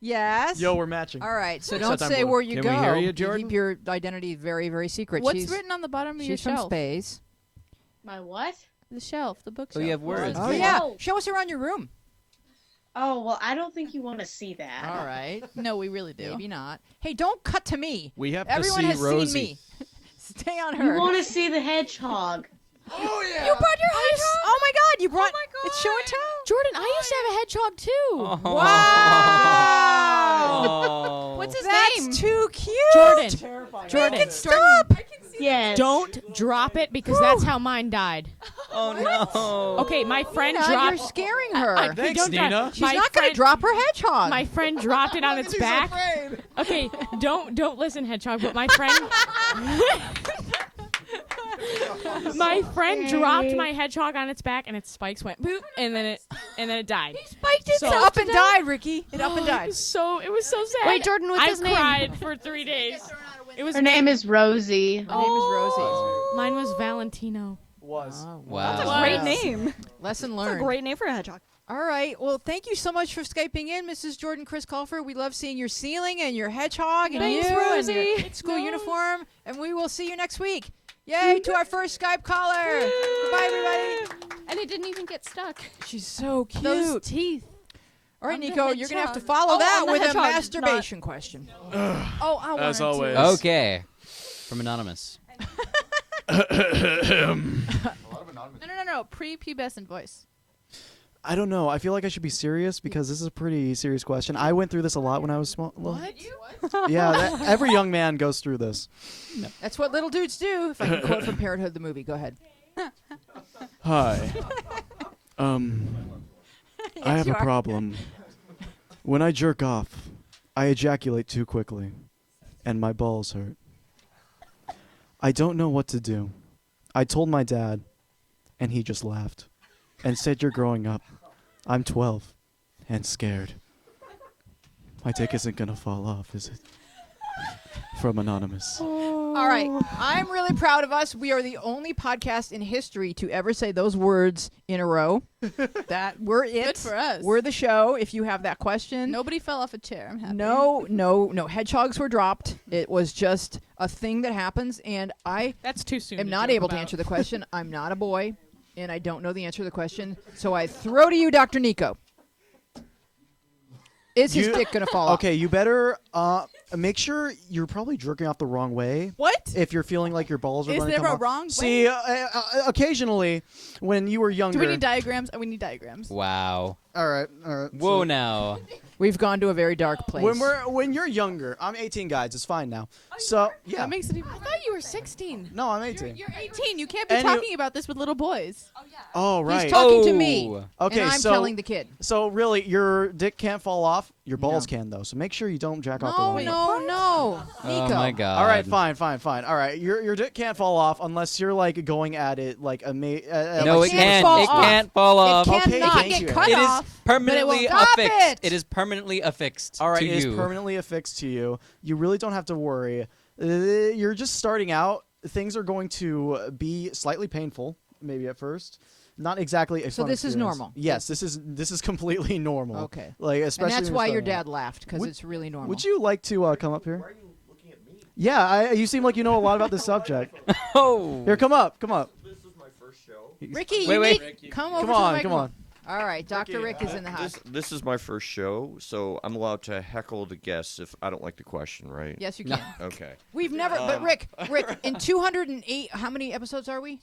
Yes. Yo, we're matching. All right, so Set don't time say blue. where you Can go. we hear you, You Jordan? keep your identity very, very secret. What's she's, written on the bottom of your she's from shelf? space. My what? The shelf, the bookshelf. Oh, you have words. Oh, Okay. yeah. Oh. Show us around your room. Oh, well, I don't think you want to see that. All right. No, we really do. Maybe not. Hey, don't cut to me. We have Everyone to see has Rosie. seen me. Stay on You her. want to see the hedgehog? You brought your hedgehog? Oh, my God. You brought It's show and tell. Jordan, I used to have a hedgehog too. Oh. Wow. What's his That's name? too cute. Jordan, Jordan, stop. Yes. don't drop it because that's how mine died. Oh no. Okay, my friend Nina, dropped. you're scaring her. Thanks, don't drop- Nina. She's my not going to friend- drop her hedgehog. My friend dropped it on its back. Okay, don't listen, hedgehog. But my friend, my friend dropped my hedgehog on its back, and its spikes went boop, and then it died. spiked So- it up and died, Ricky. It up and died. It was so sad. Wait, Jordan, what's I his name? cried for 3 days. It was Her name is Rosie. Her name is Rosie. Mine was Valentino. Was. Wow. That's a Wow. great name. Lesson That's a learned. great name for a hedgehog. All right. Well, thank you so much for Skyping in, Mrs. Jordan Chris Colfer. We love seeing your ceiling and your hedgehog and Thanks, you Rosie. and your school uniform. And we will see you next week. Yay to our first Skype caller. Goodbye, everybody. And it didn't even get stuck. She's so cute. Those teeth. All right, on the Nico, you're going to have to hedgehog. follow Oh, that on the with a hedgehog, masturbation question. Oh, I As wanted always. to. Okay. From Anonymous. No. Pre-pubescent voice. I don't know. I feel like I should be serious because this is a pretty serious question. I went through this a lot when I was small. Well, yeah, every young man goes through this. That's what little dudes do. If I can quote from Parenthood the movie, go ahead. Hi. I have you a are. problem. When I jerk off, I ejaculate too quickly, and my balls hurt. I don't know what to do. I told my dad, and he just laughed and said, "You're growing up." I'm 12 and scared. My dick isn't gonna fall off, is it? From Anonymous. All right. I'm really proud of us. We are the only podcast in history to ever say those words in a row. That we're it. Good for us. We're the show. If you have that question. Nobody fell off a chair. I'm happy. No. Hedgehogs were dropped. It was just a thing that happens, and I That's too soon. am not able to answer the question. I'm not a boy, and I don't know the answer to the question. So I throw to you, Dr. Nico. Is his You- dick going to fall off? Okay, you better make sure you're probably jerking off the wrong way. What? If you're feeling like your balls are Is going to there come a off. wrong way? See, occasionally, when you were younger. Do we need diagrams? We need diagrams. Wow. All right. Whoa now. We've gone to a very dark place. When you're younger, I'm 18, guys. It's fine now. So yeah. That makes it even. I thought you were 16. No, I'm 18. You're 18. You can't be And you- talking about this with little boys. Oh right. He's talking to me, Okay, and I'm so telling the kid. so really, your dick can't fall off. Your balls No. can though. So make sure you don't jack off the No, wrong way. no. Nico. Oh my god. All right, fine. All right, your dick can't fall off unless you're like going at it like a No, like it can't can't. fall It off. can't fall off. It Okay, cannot thank get you. cut It is off. permanently Stop affixed. it! It is permanently affixed All right, to it is you. permanently affixed to you. You really don't have to worry. You're just starting out. things are going to be slightly painful, maybe at first. Not exactly a So fun this is experience. normal? Yes, this is completely normal. Okay. Like especially And that's when why you're your starting out. dad laughed, because Would- it's really normal. Would you like to come up here? Why are you looking at me? Yeah, you seem like you know a lot about this subject. Oh. Here, come up, come up. This is my first show. Ricky, Wait, you wait. need come over Come to on, the come microphone. on. All right, Dr. Rick is in the house. This is my first show, so I'm allowed to heckle the guests if I don't like the question, right? Yes, you No. can. Okay. We've never, but Rick, in 208, how many episodes are we?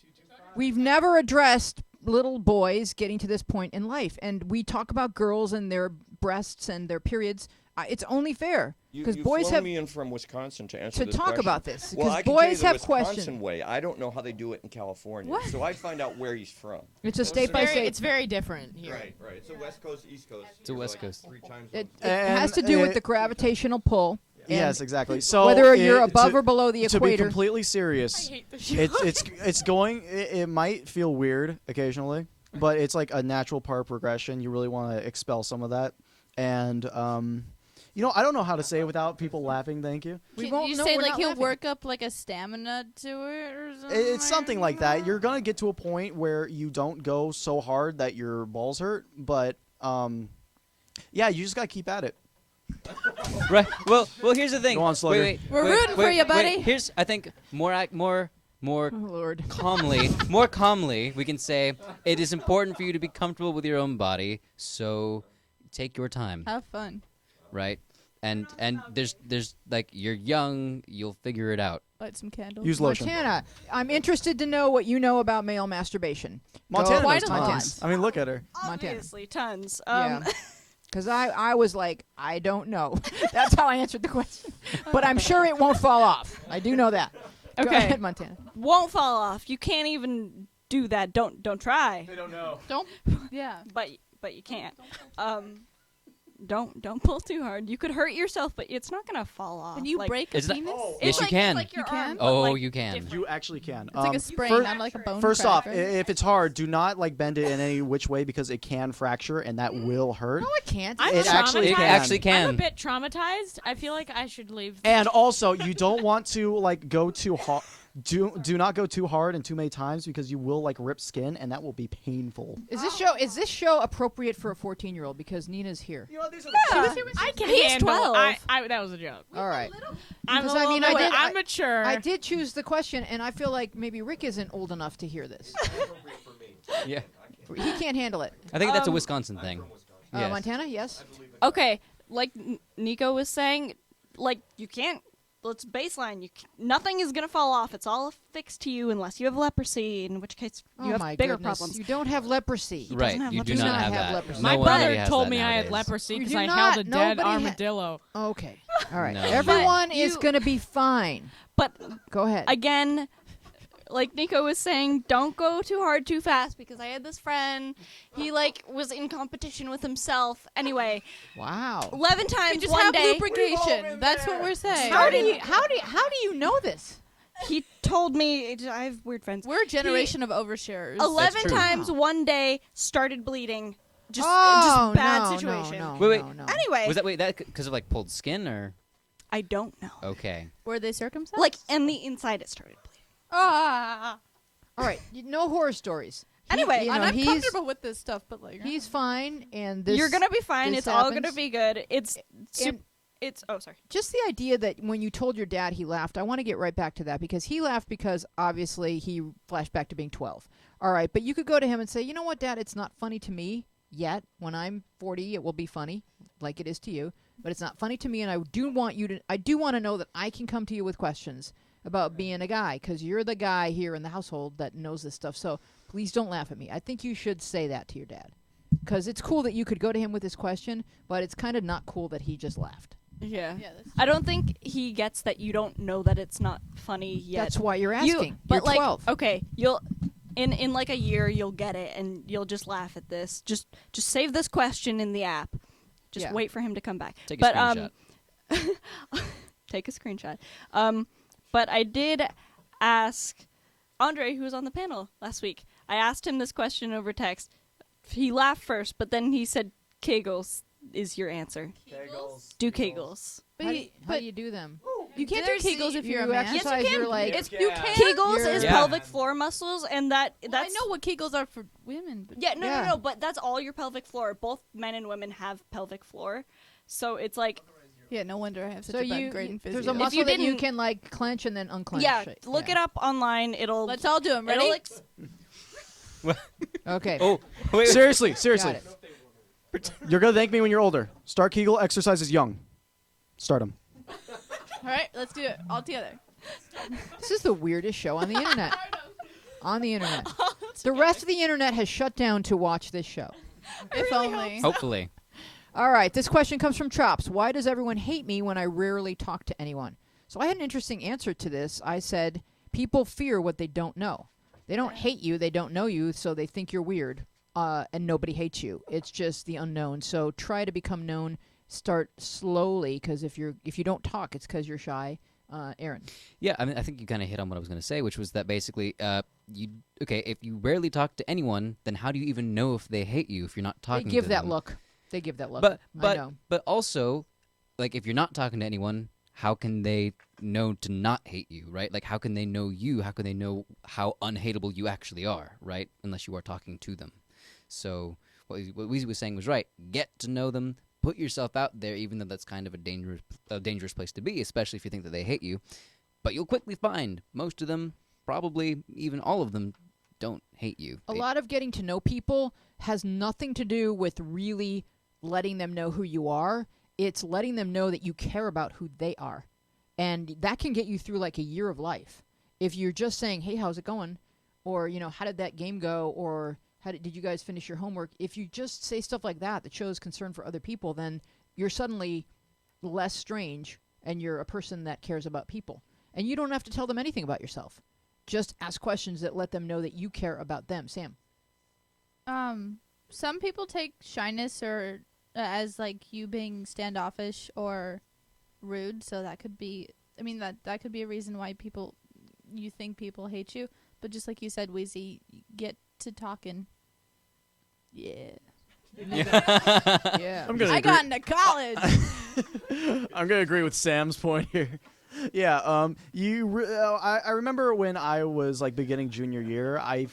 We've never addressed little boys getting to this point in life, and we talk about girls and their breasts and their periods. It's only fair because You've boys flown have me in from Wisconsin to answer to this talk question. about this Well, because I can tell you boys the have Wisconsin questions. way. I don't know how they do it in California, What? so I'd find out where he's from. It's a state by Very, state. it's very different here. Right. It's a West Coast, East Coast. It's a West Coast. 3 times. It And, has to do with uh, the gravitational pull. and Yes, exactly. So whether you're it- above to- or below the To be equator. completely serious, hate the show. it's going. It might feel weird occasionally, but it's like a natural part of progression. You really want to expel some of that, and I don't know how to say it without people laughing. Thank you. We Can won't you know say we're like not he'll laughing. work up like a stamina to it or something? It's something like that. You're gonna get to a point where you don't go so hard that your balls hurt, but yeah, you just gotta keep at it. Right. Well, here's the thing. Go on, Slugger. Wait, We're wait, rooting for wait, you, wait. buddy. Here's, I think, more Oh, Lord. more calmly, we can say it is important for you to be comfortable with your own body. So, take your time, Have fun. right? And there's like you're young, you'll figure it out. Light some candles. Use lotion. Montana, I'm interested to know what you know about male masturbation. Montana Go- knows Quite a tons. lot. I mean, look at her. Montana. Obviously, tons. Yeah. Because I was like, I don't know. That's how I answered the question. But I'm sure it won't fall off. I do know that. Go Okay. ahead, Montana. Won't fall off. You can't even do that. Don't try. don't know. Don't. Yeah. But you can't. Don't pull too hard. You could hurt yourself, but it's not gonna fall off. When you Like, break a Is that- penis, Yes, it's you like, can. It's like your You can? arm, but, Oh, like, you can. different. You actually can. it's like a sprain, not like a bone. First crack, off, right? if it's hard, do not like bend it in any which way because it can fracture and that will hurt. No, it can't. I'm It actually traumatized. can. actually I'm can. a bit traumatized. I feel like I should leave. And also, you don't want to like go too hard. Do not go too hard and too many times because you will like rip skin and that will be painful. Is this show appropriate for a 14-year-old? Because Nina's here. I can He's handle. 12. That was a joke. All right. I'm Because, a I little mean, bit- I did- I'm mature. I did choose the question, and I feel like maybe Rick isn't old enough to hear this. Yeah. He can't handle it. I think that's a Wisconsin thing. Yes. Montana, yes. Okay, like Nico was saying, like you can't. Let's baseline. Nothing is gonna fall off. It's all affixed to you unless you have leprosy, in which case you Oh have my bigger goodness. problems. You don't have leprosy. Right. have You do leprosy. not have have that. leprosy. My No one brother really has told that me I had nowadays. leprosy You because do I not. held a dead Nobody ha- armadillo. Okay. All right. No. Everyone But is you- going to be fine. But Go ahead. again, like Nico was saying, don't go too hard too fast because I had this friend. He like was in competition with himself. Anyway, Wow. 11 times You just one have day. lubrication. That's what we're saying. How do you know this? He told me I have weird friends. We're a generation of oversharers. 11 true. times one day started bleeding. Just Oh, bad no, situation. No, no, Wait, wait. no, no. Anyway, Was that because of like pulled skin or? I don't know. Okay. Were they circumcised? Like, and the inside it started bleeding. ah. All right. No horror stories. Anyway, you And know, I'm comfortable with this stuff, but like he's fine, and this. You're gonna be fine. this It's all happens. gonna be good. It's And it's. Oh, sorry. just the idea that when you told your dad he laughed, I want to get right back to that because he laughed because obviously he flashed back to being 12. All right, but you could go to him and say, you know what, Dad, it's not funny to me yet. When I'm 40, it will be funny, like it is to you. But it's not funny to me, and I do want to know that I can come to you with questions about being a guy because you're the guy here in the household that knows this stuff. So please don't laugh at me. I think you should say that to your dad because it's cool that you could go to him with this question, but it's kind of not cool that he just laughed. Yeah. Yeah, that's I don't think he gets that you don't know that it's not funny yet. That's why you're asking. But You're like, 12. okay, you'll in like a year you'll get it and you'll just laugh at this. Just save this question in the app. Just Yeah. wait for him to come back. Take a but screenshot. take a screenshot. But I did ask Andre, who was on the panel last week. I asked him this question over text. He laughed first, but then he said, "Kegels is your answer. Kegels. Do Kegels." But How he- do you do them? You can't There's do Kegels the- if you're a you man. exercise, Yes, you you're can. like It's you can. Kegels You're- is Yeah. pelvic floor muscles, and Well, I that's know what Kegels are for women. But yeah, no, Yeah. no, no, but that's all your pelvic floor. Both men and women have pelvic floor, so it's like yeah, no wonder I have such so a bad you grade in there's physio. a muscle you that you didn't- can like clench and then unclench. yeah. Look it up online. It'll Let's all do them. it'll Ready? Okay. Oh, wait. Seriously, Got seriously. it. You're gonna thank me when you're older. Start Kegel exercises young. Start them. All right, let's do it all together. This is the weirdest show on the internet. On the internet. The rest of the internet has shut down to watch this show. If only. Hopefully. All right, this question comes from Chops. Why does everyone hate me when I rarely talk to anyone? So I had an interesting answer to this. I said, people fear what they don't know. They don't hate you, they don't know you, so they think you're weird, and nobody hates you. It's just the unknown. So try to become known. Start slowly, because if you don't talk, it's because you're shy. Aaron. Yeah, I mean, I think you kind of hit on what I was going to say, which was that basically, if you rarely talk to anyone, then how do you even know if they hate you if you're not talking? They give to that them? look. They give that look. But I know. but also, like if you're not talking to anyone, how can they know to not hate you, right? Like how can they know you? How can they know how unhateable you actually are, right? Unless you are talking to them. So what Weezy was saying was right. Get to know them. Put yourself out there, even though that's kind of a dangerous place to be, especially if you think that they hate you. But you'll quickly find most of them, probably even all of them, don't hate you. A lot of getting to know people has nothing to do with really letting them know who you are. It's letting them know that you care about who they are. And that can get you through like a year of life. If you're just saying, hey, how's it going? Or, how did that game go? Or did you guys finish your homework? If you just say stuff like that shows concern for other people, then you're suddenly less strange and you're a person that cares about people. And you don't have to tell them anything about yourself. Just ask questions that let them know that you care about them. Sam. Some people take shyness or as like you being standoffish or rude, so that could be. I mean that could be a reason why you think people hate you. But just like you said, Weezy, get to talking. Yeah. Yeah. I'm gonna I agree. got into college. I'm gonna agree with Sam's point here. Yeah. I remember when I was like beginning junior year, I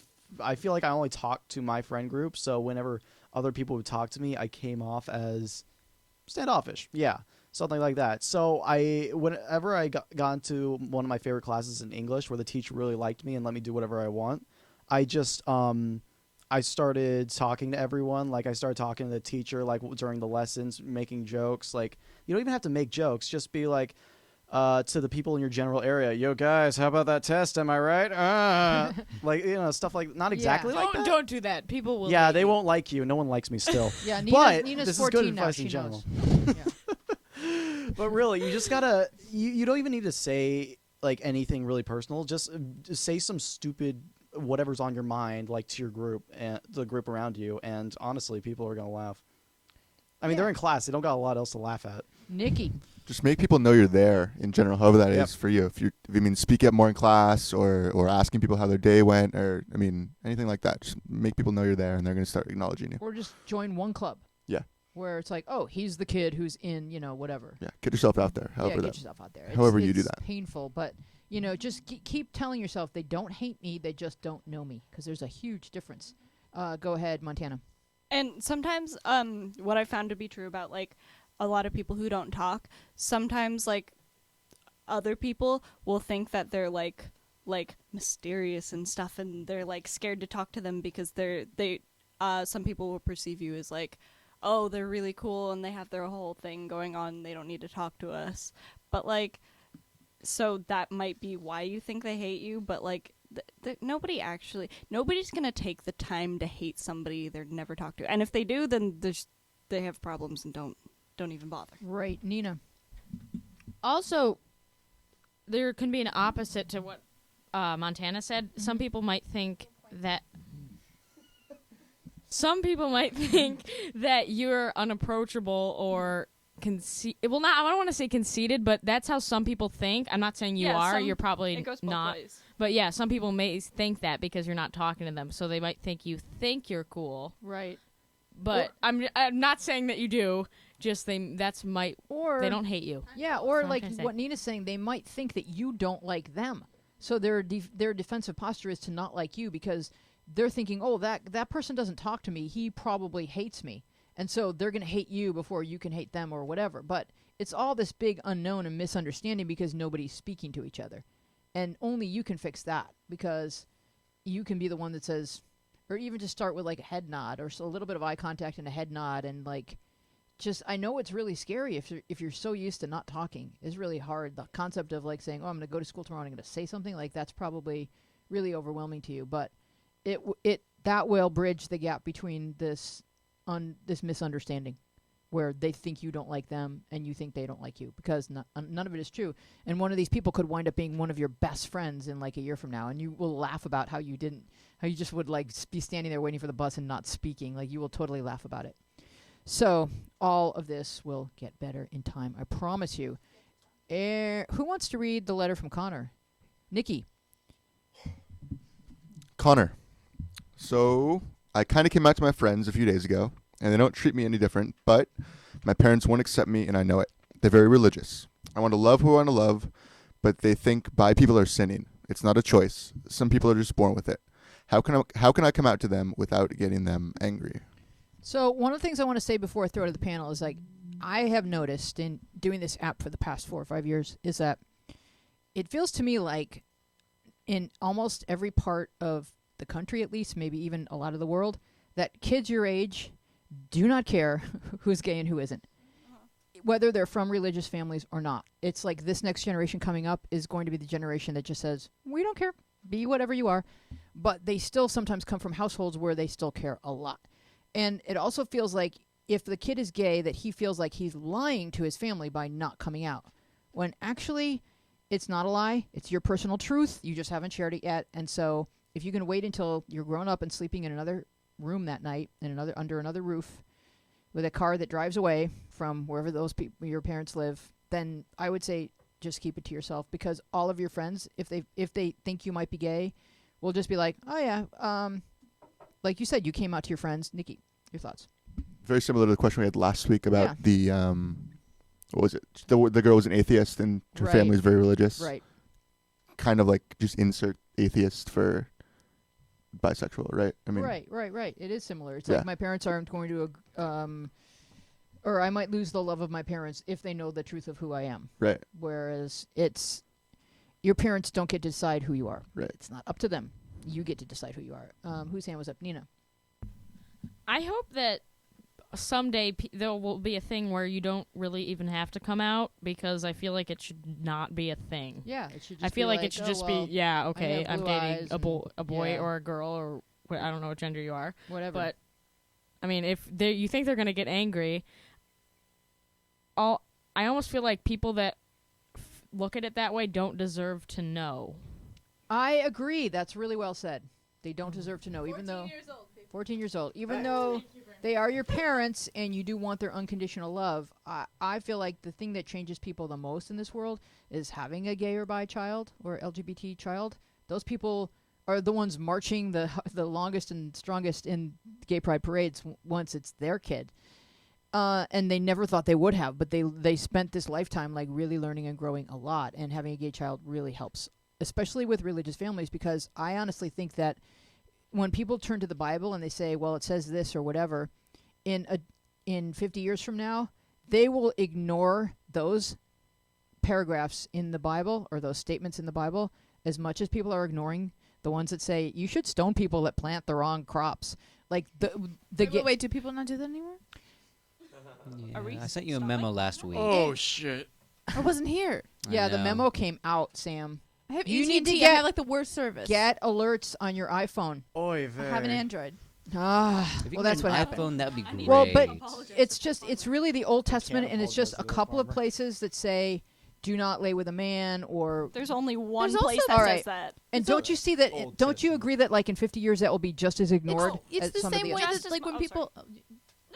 feel like I only talked to my friend group. So whenever other people would talk to me, I came off as standoffish. Yeah, something like that. So whenever I got into one of my favorite classes in English, where the teacher really liked me and let me do whatever I want, I just I started talking to everyone. Like I started talking to the teacher, like during the lessons, making jokes. Like you don't even have to make jokes. Just be like to the people in your general area. Yo guys, how about that test? Am I right? Like stuff like not exactly like that. Don't do that. People will. Yeah, hate they you. won't like you. No one likes me still. Yeah, but Nina's this is 14 good now. advice She in general. knows. Yeah. But really, you just gotta. You don't even need to say like anything really personal. Just say some stupid whatever's on your mind, like to your group and the group around you. And honestly, people are gonna laugh. I mean, they're in class. They don't got a lot else to laugh at. Nikki. Just make people know you're there in general, however that is Yep. for you. If you mean speak up more in class or asking people how their day went or anything like that. Just make people know you're there and they're going to start acknowledging you. Or just join one club. Yeah. Where it's like, oh, he's the kid who's in, whatever. Yeah. Get yourself out there. Yeah, However get yourself out there. however you do it's that. painful, but, just keep telling yourself they don't hate me, they just don't know me, because there's a huge difference. Go ahead, Montana. And sometimes, what I found to be true about like a lot of people who don't talk, sometimes like other people will think that they're like mysterious and stuff, and they're like scared to talk to them because some people will perceive you as like, oh, they're really cool and they have their whole thing going on. They don't need to talk to us. But like, so that might be why you think they hate you. But like, nobody's gonna take the time to hate somebody they're never talked to. And if they do, then they have problems and don't even bother. Right, Nina. Also, there can be an opposite to what Montana said. Mm-hmm. Some people might think that you're unapproachable or well, I don't want to say conceited, but that's how some people think. I'm not saying you are. You're probably it goes both not. ways. But yeah, some people may think that because you're not talking to them, so they might think you think you're cool. Right. But I'm not saying that you do. just that's might Or they don't hate you. Yeah, or That's what I'm like trying to say. what Nina's saying, they might think that you don't like them. So their defensive posture is to not like you because they're thinking, oh, that person doesn't talk to me. He probably hates me. And so they're going to hate you before you can hate them or whatever. But it's all this big unknown and misunderstanding because nobody's speaking to each other. And only you can fix that because you can be the one that says, or even just start with like a head nod or a little bit of eye contact and a head nod and like, just I know it's really scary if you're so used to not talking. It's really hard. The concept of like saying, "Oh, I'm going to go to school tomorrow and I'm going to say something," like that's probably really overwhelming to you. But that will bridge the gap between this misunderstanding, where they think you don't like them and you think they don't like you, because none of it is true. And one of these people could wind up being one of your best friends in like a year from now, and you will laugh about how you just would like be standing there waiting for the bus and not speaking. Like you will totally laugh about it. So all of this will get better in time, I promise you. Who wants to read the letter from Connor? Nikki. Connor. So I kind of came out to my friends a few days ago, and they don't treat me any different, but my parents won't accept me, and I know it. They're very religious. I want to love who I want to love, but they think bi people are sinning. It's not a choice. Some people are just born with it. How can I come out to them without getting them angry? So one of the things I want to say before I throw it to the panel is like I have noticed in doing this app for the past 4 or 5 years is that it feels to me like in almost every part of the country, at least, maybe even a lot of the world, that kids your age do not care who's gay and who isn't, whether they're from religious families or not. It's like this next generation coming up is going to be the generation that just says, we don't care, be whatever you are. But they still sometimes come from households where they still care a lot. And it also feels like if the kid is gay, that he feels like he's lying to his family by not coming out. When actually, it's not a lie. It's your personal truth. You just haven't shared it yet. And so if you can wait until you're grown up and sleeping in another room that night, under another roof, with a car that drives away from wherever those your parents live, then I would say just keep it to yourself, because all of your friends, if they think you might be gay, will just be like, oh yeah, like you said, you came out to your friends. Nikki, your thoughts? Very similar to the question we had last week about the what was it? The girl was an atheist and her Right. family is very religious. Right. Kind of like just insert atheist for bisexual, right? I mean, Right. It is similar. It's Yeah. like my parents aren't going to, or I might lose the love of my parents if they know the truth of who I am. Right. Whereas it's your parents don't get to decide who you are. Right. It's not up to them. You get to decide who you are. Whose hand was up? Nina. I hope that someday there will be a thing where you don't really even have to come out, because I feel like it should not be a thing. Yeah, it should just I feel be like it should oh, just well, be, yeah, I okay, have I'm blue dating eyes a boy yeah. or a girl, or I don't know what gender you are. Whatever. But, I mean, if you think they're going to get angry, I almost feel like people that look at it that way don't deserve to know. I agree. That's really well said. They don't deserve to know, even though 14 years old, even though they are your parents and you do want their unconditional love. I feel like the thing that changes people the most in this world is having a gay or bi child or LGBT child. Those people are the ones marching the longest and strongest in gay pride parades once it's their kid. And they never thought they would have, but they spent this lifetime like really learning and growing a lot, and having a gay child really helps, especially with religious families, because I honestly think that when people turn to the Bible and they say, well, it says this or whatever, in 50 years from now, they will ignore those paragraphs in the Bible or those statements in the Bible as much as people are ignoring the ones that say you should stone people that plant the wrong crops. Like Wait, do people not do that anymore? I sent you a memo last week. Oh shit! I wasn't here. Yeah, I the know. memo came out, Sam. I have You AT&T. need to I get- have like the worst service. Get alerts on your iPhone. Oy I have an Android. Ah, If you well, can that's get what an happened. iPhone, that would be great. Well, but it's really the Old Testament, and it's just a couple of places that say, "Do not lay with a man," or There's only one There's place also- that All right. says that. and don't you see that? Old Don't you agree that like in 50 years that will be just as ignored? It's as the some of same way other- that like when Oh, people.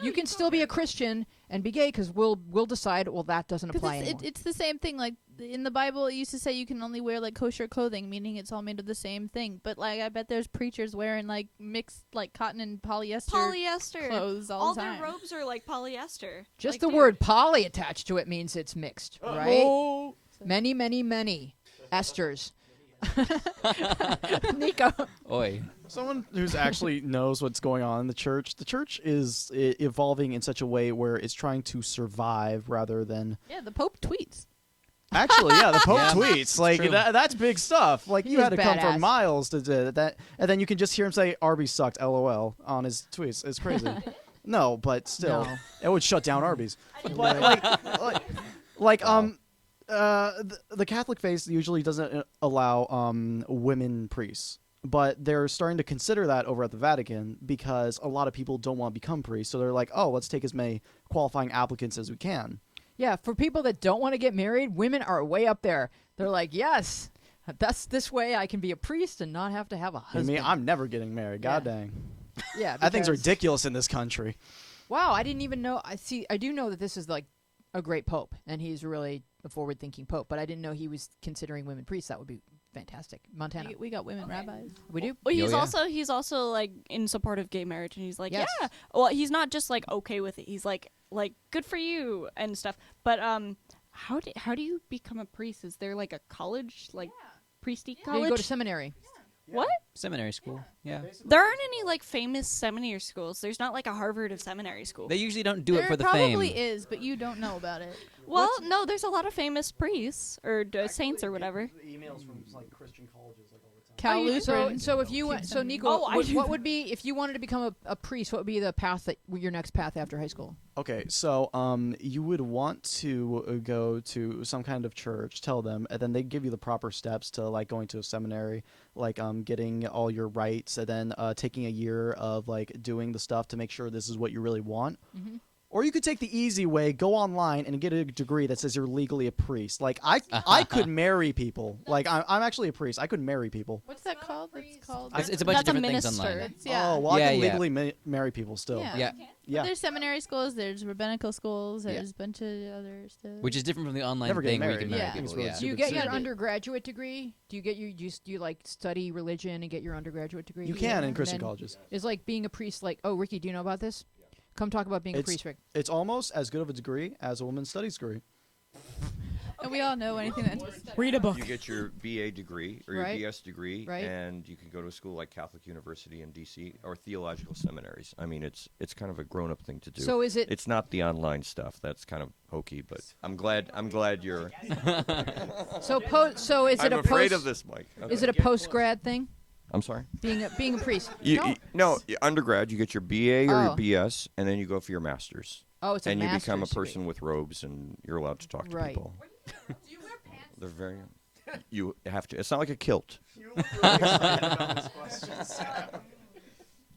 you can still be a Christian and be gay because we'll decide. Well, that doesn't apply Because anymore. it's the same thing. Like in the Bible it used to say you can only wear like kosher clothing, meaning it's all made of the same thing. But like I bet there's preachers wearing like mixed like cotton and polyester clothes all the time. their robes are like polyester. Just Like, the dude. word poly attached to it means it's mixed, right? Oh. Many, many, many esters. Nico. Oi. Someone who's actually knows what's going on in the church. The church is evolving in such a way where it's trying to survive rather than. Yeah, the Pope tweets. Actually, yeah, the Pope Yeah, tweets. it's Like true. that's big stuff. Like He you is had to come badass. for miles to do that, and then you can just hear him say "Arby's sucked," LOL, on his tweets. It's crazy. No, but still, No. it would shut down Arby's. But the Catholic faith usually doesn't allow women priests. But they're starting to consider that over at the Vatican because a lot of people don't want to become priests. So they're like, oh, let's take as many qualifying applicants as we can. Yeah, for people that don't want to get married, women are way up there. They're like, yes, that's this way I can be a priest and not have to have a I husband. mean, I'm never getting married. God Yeah. dang. yeah, That thing's because- ridiculous in this country. Wow, I didn't even know. I do know that this is like a great pope, and he's really a forward-thinking pope. But I didn't know he was considering women priests. That would be fantastic. Montana, We got women rabbis. we do. Well, Oh, he's also like in support of gay marriage, and he's like, Yes. yeah. Well, he's not just like okay with it. He's like good for you and stuff. But how do you become a priest? Is there like a college, like priesty Yeah, college? you go to seminary. What? Seminary school. Yeah. There aren't any like famous seminary schools. There's not like a Harvard of seminary school. They usually don't do there it for the probably fame. is, but you don't know about it. Well, no, there's a lot of famous priests or saints or whatever. Emails from like Christian colleges like all the time. Cal you do? Lutheran. So if you went, so Nico, Oh, I do what that. would be if you wanted to become a priest? What would be the path that your next path after high school? Okay, so you would want to go to some kind of church, tell them, and then they give you the proper steps to like going to a seminary, like getting all your rights, and then taking a year of like doing the stuff to make sure this is what you really want. Mhm. Or you could take the easy way, go online and get a degree that says you're legally a priest. Like I could marry people. Like I'm actually a priest. I could marry people. What's that called? It's called. It's a bunch of That's a different things minister. online. It's, yeah. Oh, well, Yeah, I can yeah. legally marry people still. Yeah. Yeah. Yeah. There's seminary schools. There's rabbinical schools. Yeah. There's a bunch of other stuff. Which is different from the online Never thing getting where you can married. marry Yeah. It's people. really Yeah. Do you Stupid get your stupid. undergraduate degree? Do you like study religion and get your undergraduate degree? You can in And Christian then colleges. Is like being a priest like, oh, Ricky, do you know about this? Come talk about being a It's- priest, Rick. It's almost as good of a degree as a woman's studies degree. And we all know anything that's Read a book. You get your BA degree or your Right. BS degree, Right. and you can go to a school like Catholic University in DC or theological seminaries. I mean, it's kind of a grown-up thing to do. So is it? It's not the online stuff. That's kind of hokey, but I'm glad you're. So is it I'm a afraid post? of this, Mike. Is it a post grad thing? I'm sorry. Being a priest? No, undergrad. You get your BA or Oh. your BS, and then you go for your master's. Oh, it's a and you master's become a degree. person with robes, and you're allowed to talk to Right. people. They're very. You have to. It's not like a kilt.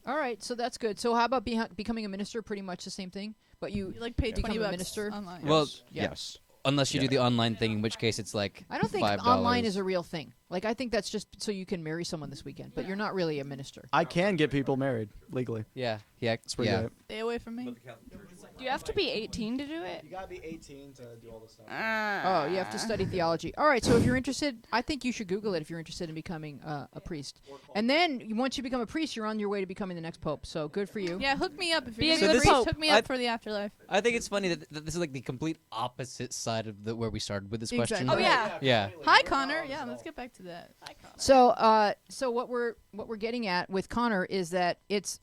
All right, so that's good. So how about becoming a minister? Pretty much the same thing, but you like pay become 20 a bucks minister. online. Well, Yeah. Yes. unless you do Yeah. the online thing, in which case it's like I don't think $5. online is a real thing. Like I think that's just so you can marry someone this weekend, but you're not really a minister. I can get people married legally. Yeah. Yeah. It's pretty Yeah. great. Stay away from me. Do you have to be 18 to do it? You gotta be 18 to do all this stuff. Oh, you have to study theology. All right, so if you're interested, I think you should Google it if you're interested in becoming a priest. And then once you become a priest, you're on your way to becoming the next pope. So good for you. Yeah, hook me up if Be you're a gonna be good a priest. pope. Hook me I- up for the afterlife. I think it's funny that this is like the complete opposite side of where we started with this question. Oh yeah. Yeah. Hi Connor. Yeah, let's get back to that. So what we're getting at with Connor is that it's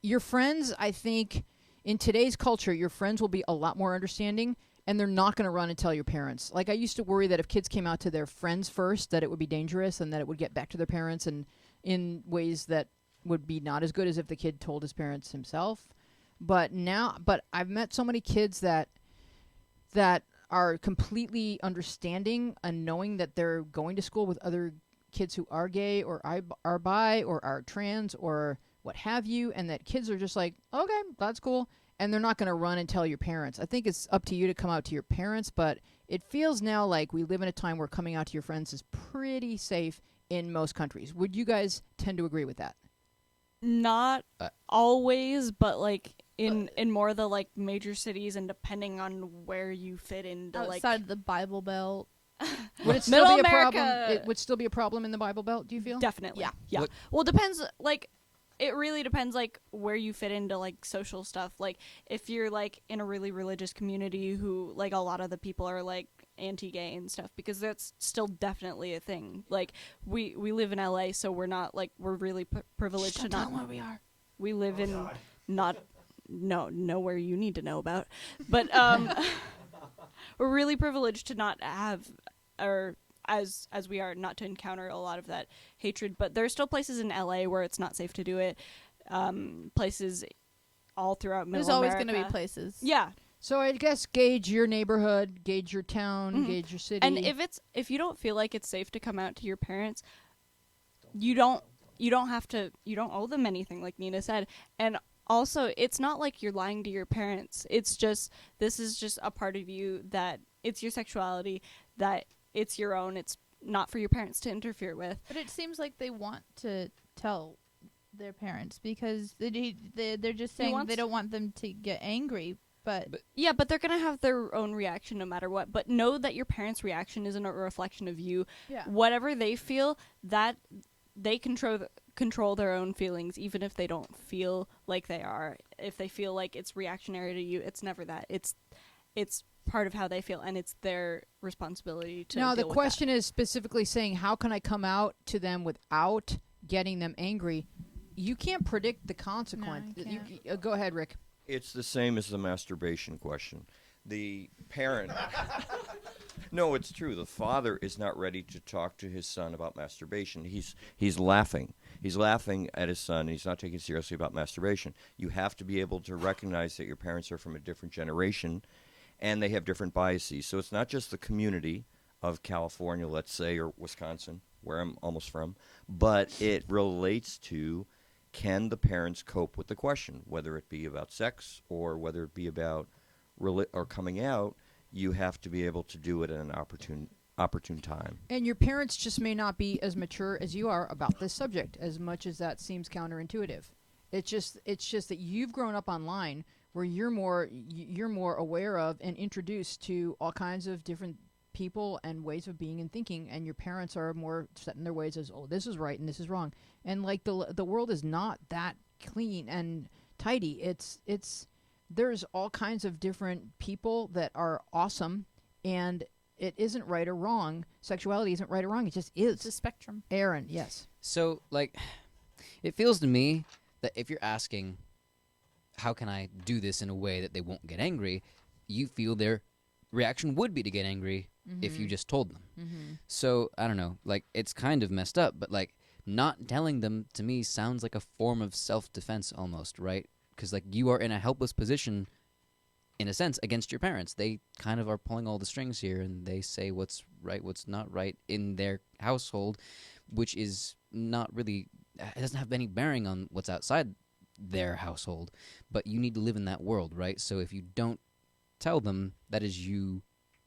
your friends. I think in today's culture, your friends will be a lot more understanding, and they're not going to run and tell your parents. Like I used to worry that if kids came out to their friends first, that it would be dangerous and that it would get back to their parents and in ways that would be not as good as if the kid told his parents himself. But I've met so many kids that are completely understanding and knowing that they're going to school with other kids who are gay or are bi or are trans or what have you, and that kids are just like, okay, that's cool, and they're not going to run and tell your parents. I think it's up to you to come out to your parents, but it feels now like we live in a time where coming out to your friends is pretty safe in most countries. Would you guys tend to agree with that? Not always, but like in more of the like major cities, and depending on where you fit into Outside like of the Bible Belt. Would it still Middle be a problem? America- It would still be a problem in the Bible Belt. Do you feel? Definitely. Yeah. Yeah. What- Well, it depends. Like, it really depends, like, where you fit into, like, social stuff. Like, if you're, like, in a really religious community who, like, a lot of the people are, like, anti-gay and stuff, because that's still definitely a thing. Like, we live in LA, so we're not, like, we're really privileged to not. where we are. We live in not nowhere you need to know about, but we're really privileged to not have, or as we are, not to encounter a lot of that hatred. But there are still places in LA where it's not safe to do it. Places all throughout Middle There's always America. going to be places. Yeah, So I guess gauge your neighborhood, gauge your town, Mhm. gauge your city. and if you don't feel like it's safe to come out to your parents, you don't owe them anything, like Nina said. And also, it's not like you're lying to your parents. It's just, this is just a part of you that it's your sexuality, that it's your own. It's not for your parents to interfere with. But it seems like they want to tell their parents because they're just saying wants- they don't want them to get angry. But Yeah, but they're going to have their own reaction no matter what. But know that your parents' reaction isn't a reflection of you. yeah, Whatever they feel, that they control their own feelings, even if they don't feel like they are. If they feel like it's reactionary to you, it's never that. It's part of how they feel, and it's their responsibility to now the deal with question is specifically saying, how can I come out to them without getting them angry? You can't predict the consequence. you Go ahead, Rick. It's the same as the masturbation question. The parent. No, it's true. The father is not ready to talk to his son about masturbation. He's laughing. He's laughing at his son. And he's not taking seriously about masturbation. You have to be able to recognize that your parents are from a different generation, and they have different biases. So it's not just the community of California, let's say, or Wisconsin, where I'm almost from, but it relates to, can the parents cope with the question, whether it be about sex or whether it be about or coming out. You have to be able to do it at an opportune time. And your parents just may not be as mature as you are about this subject, as much as that seems counterintuitive. It's just that you've grown up online where you're more aware of and introduced to all kinds of different people and ways of being and thinking, and your parents are more set in their ways as, oh, this is right and this is wrong. And like the world is not that clean and tidy. It's there's all kinds of different people that are awesome, and it isn't right or wrong. Sexuality isn't right or wrong. It just is. it's a spectrum. Aaron, yes. So, like, it feels to me that if you're asking, how can I do this in a way that they won't get angry, you feel their reaction would be to get angry if you just told them. Mm-hmm. So, I don't know, like, it's kind of messed up, but, like, not telling them to me sounds like a form of self-defense almost, right? Because, like, you are in a helpless position, in a sense, against your parents. They kind of are pulling all the strings here, and they say what's right, what's not right in their household, which is not really, it doesn't have any bearing on what's outside their household. But you need to live in that world, right? So if you don't tell them, that is you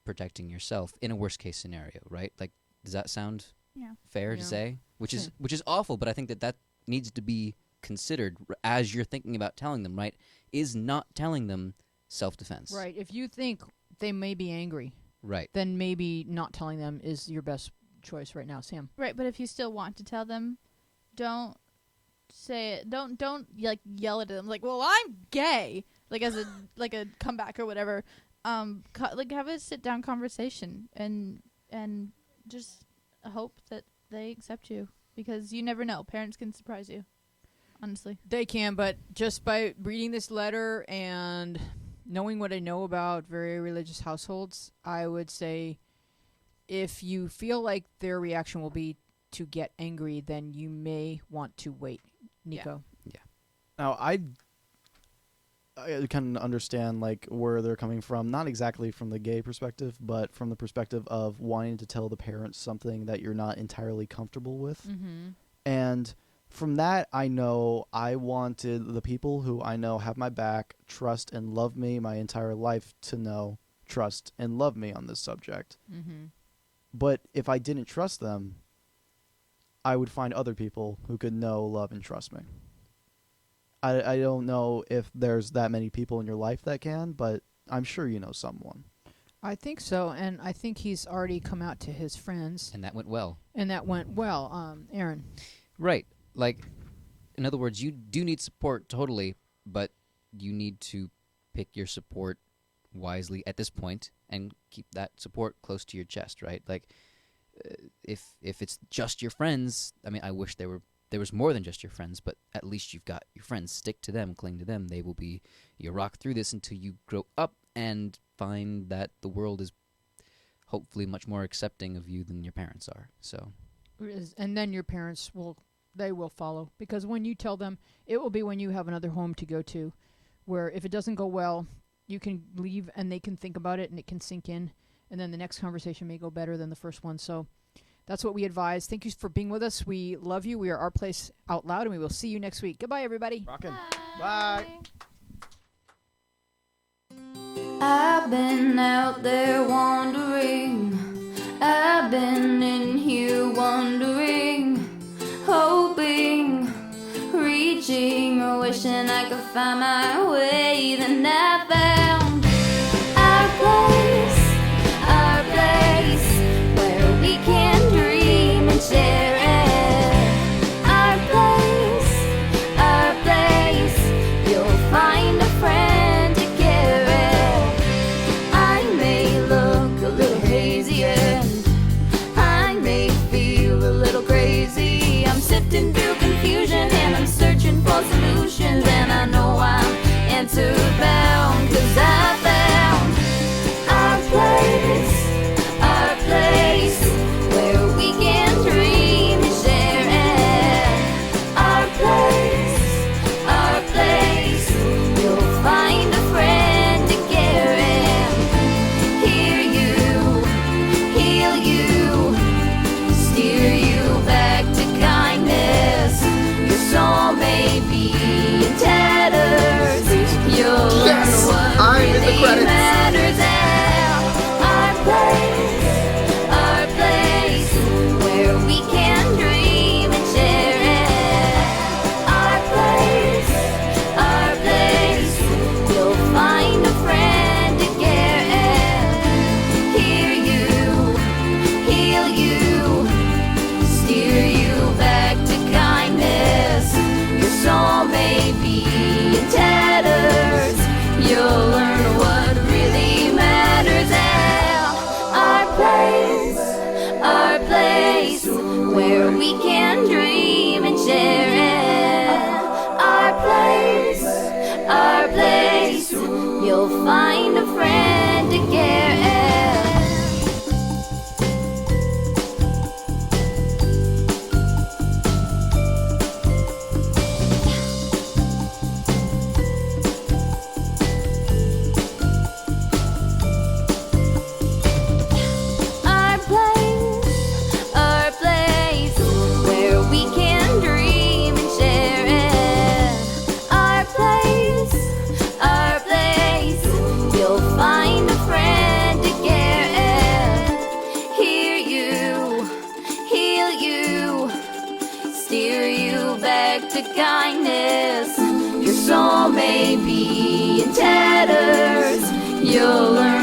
protecting yourself in a worst case scenario, right? Like, does that sound Yeah. fair Yeah. to say? Which Sure. is awful, but I think that needs to be considered as you're thinking about telling them, right? Is not telling them self-defense. Right. If you think they may be angry, Right. then maybe not telling them is your best choice right now, Sam. Right, but if you still want to tell them, don't say it. Don't like yell at them like, "Well, I'm gay," like as a comeback or whatever. Like have a sit down conversation and just hope that they accept you, because you never know. Parents can surprise you. Honestly. They can, but just by reading this letter and knowing what I know about very religious households, I would say if you feel like their reaction will be to get angry, then you may want to wait. Nico. Now, I can understand like where they're coming from, not exactly from the gay perspective, but from the perspective of wanting to tell the parents something that you're not entirely comfortable with. Mm-hmm. And from that, I know I wanted the people who I know have my back, trust, and love me my entire life to know, trust, and love me on this subject. Mm-hmm. But if I didn't trust them, I would find other people who could know, love, and trust me. I don't know if there's that many people in your life that can, but I'm sure you know someone. I think so, and I think he's already come out to his friends, And that went well. and that went well. Aaron. Right. Like, in other words, you do need support totally, but you need to pick your support wisely at this point and keep that support close to your chest, right? Like, if it's just your friends, I mean, I wish there was more than just your friends, but at least you've got your friends. Stick to them, cling to them. They will be your rock through this until you grow up and find that the world is hopefully much more accepting of you than your parents are. So, And then your parents will follow, because when you tell them, it will be when you have another home to go to, where if it doesn't go well, you can leave and they can think about it and it can sink in, and then the next conversation may go better than the first one. So that's what we advise. Thank you for being with us. We love you. We are Our Place Out Loud, and we will see you next week. Goodbye, everybody. Rockin'. Bye. I've been out there wandering, I've been in here wondering, hoping, reaching, wishing I could find my way. Then I found our place where we can dream and share it. Our place, you'll find a friend to care it. I may look a little hazy and I may feel a little crazy. I'm sifting through confusion and I'm searching for solutions, and I know I'm answer bound, 'cause I found our place where we can dream and share it. Our place, you'll find a friend to care it. Hear you, heal you, steer you back to kindness. Your soul may be in tatters. You'll learn what really matters. Our place, where we can dream and share it. Our place, you'll find a friend to care it. Hear you, heal you, steer you back to kindness. Your soul may be in tatters. You'll learn what really matters. Our place, where we can dream and share it. Our place, you'll find a friend to care it. Our place, where we can dream and share it. Our place, you'll find a friend to care it. Hear you, heal you, steer you back to kindness. Your soul may be in tatters. You'll learn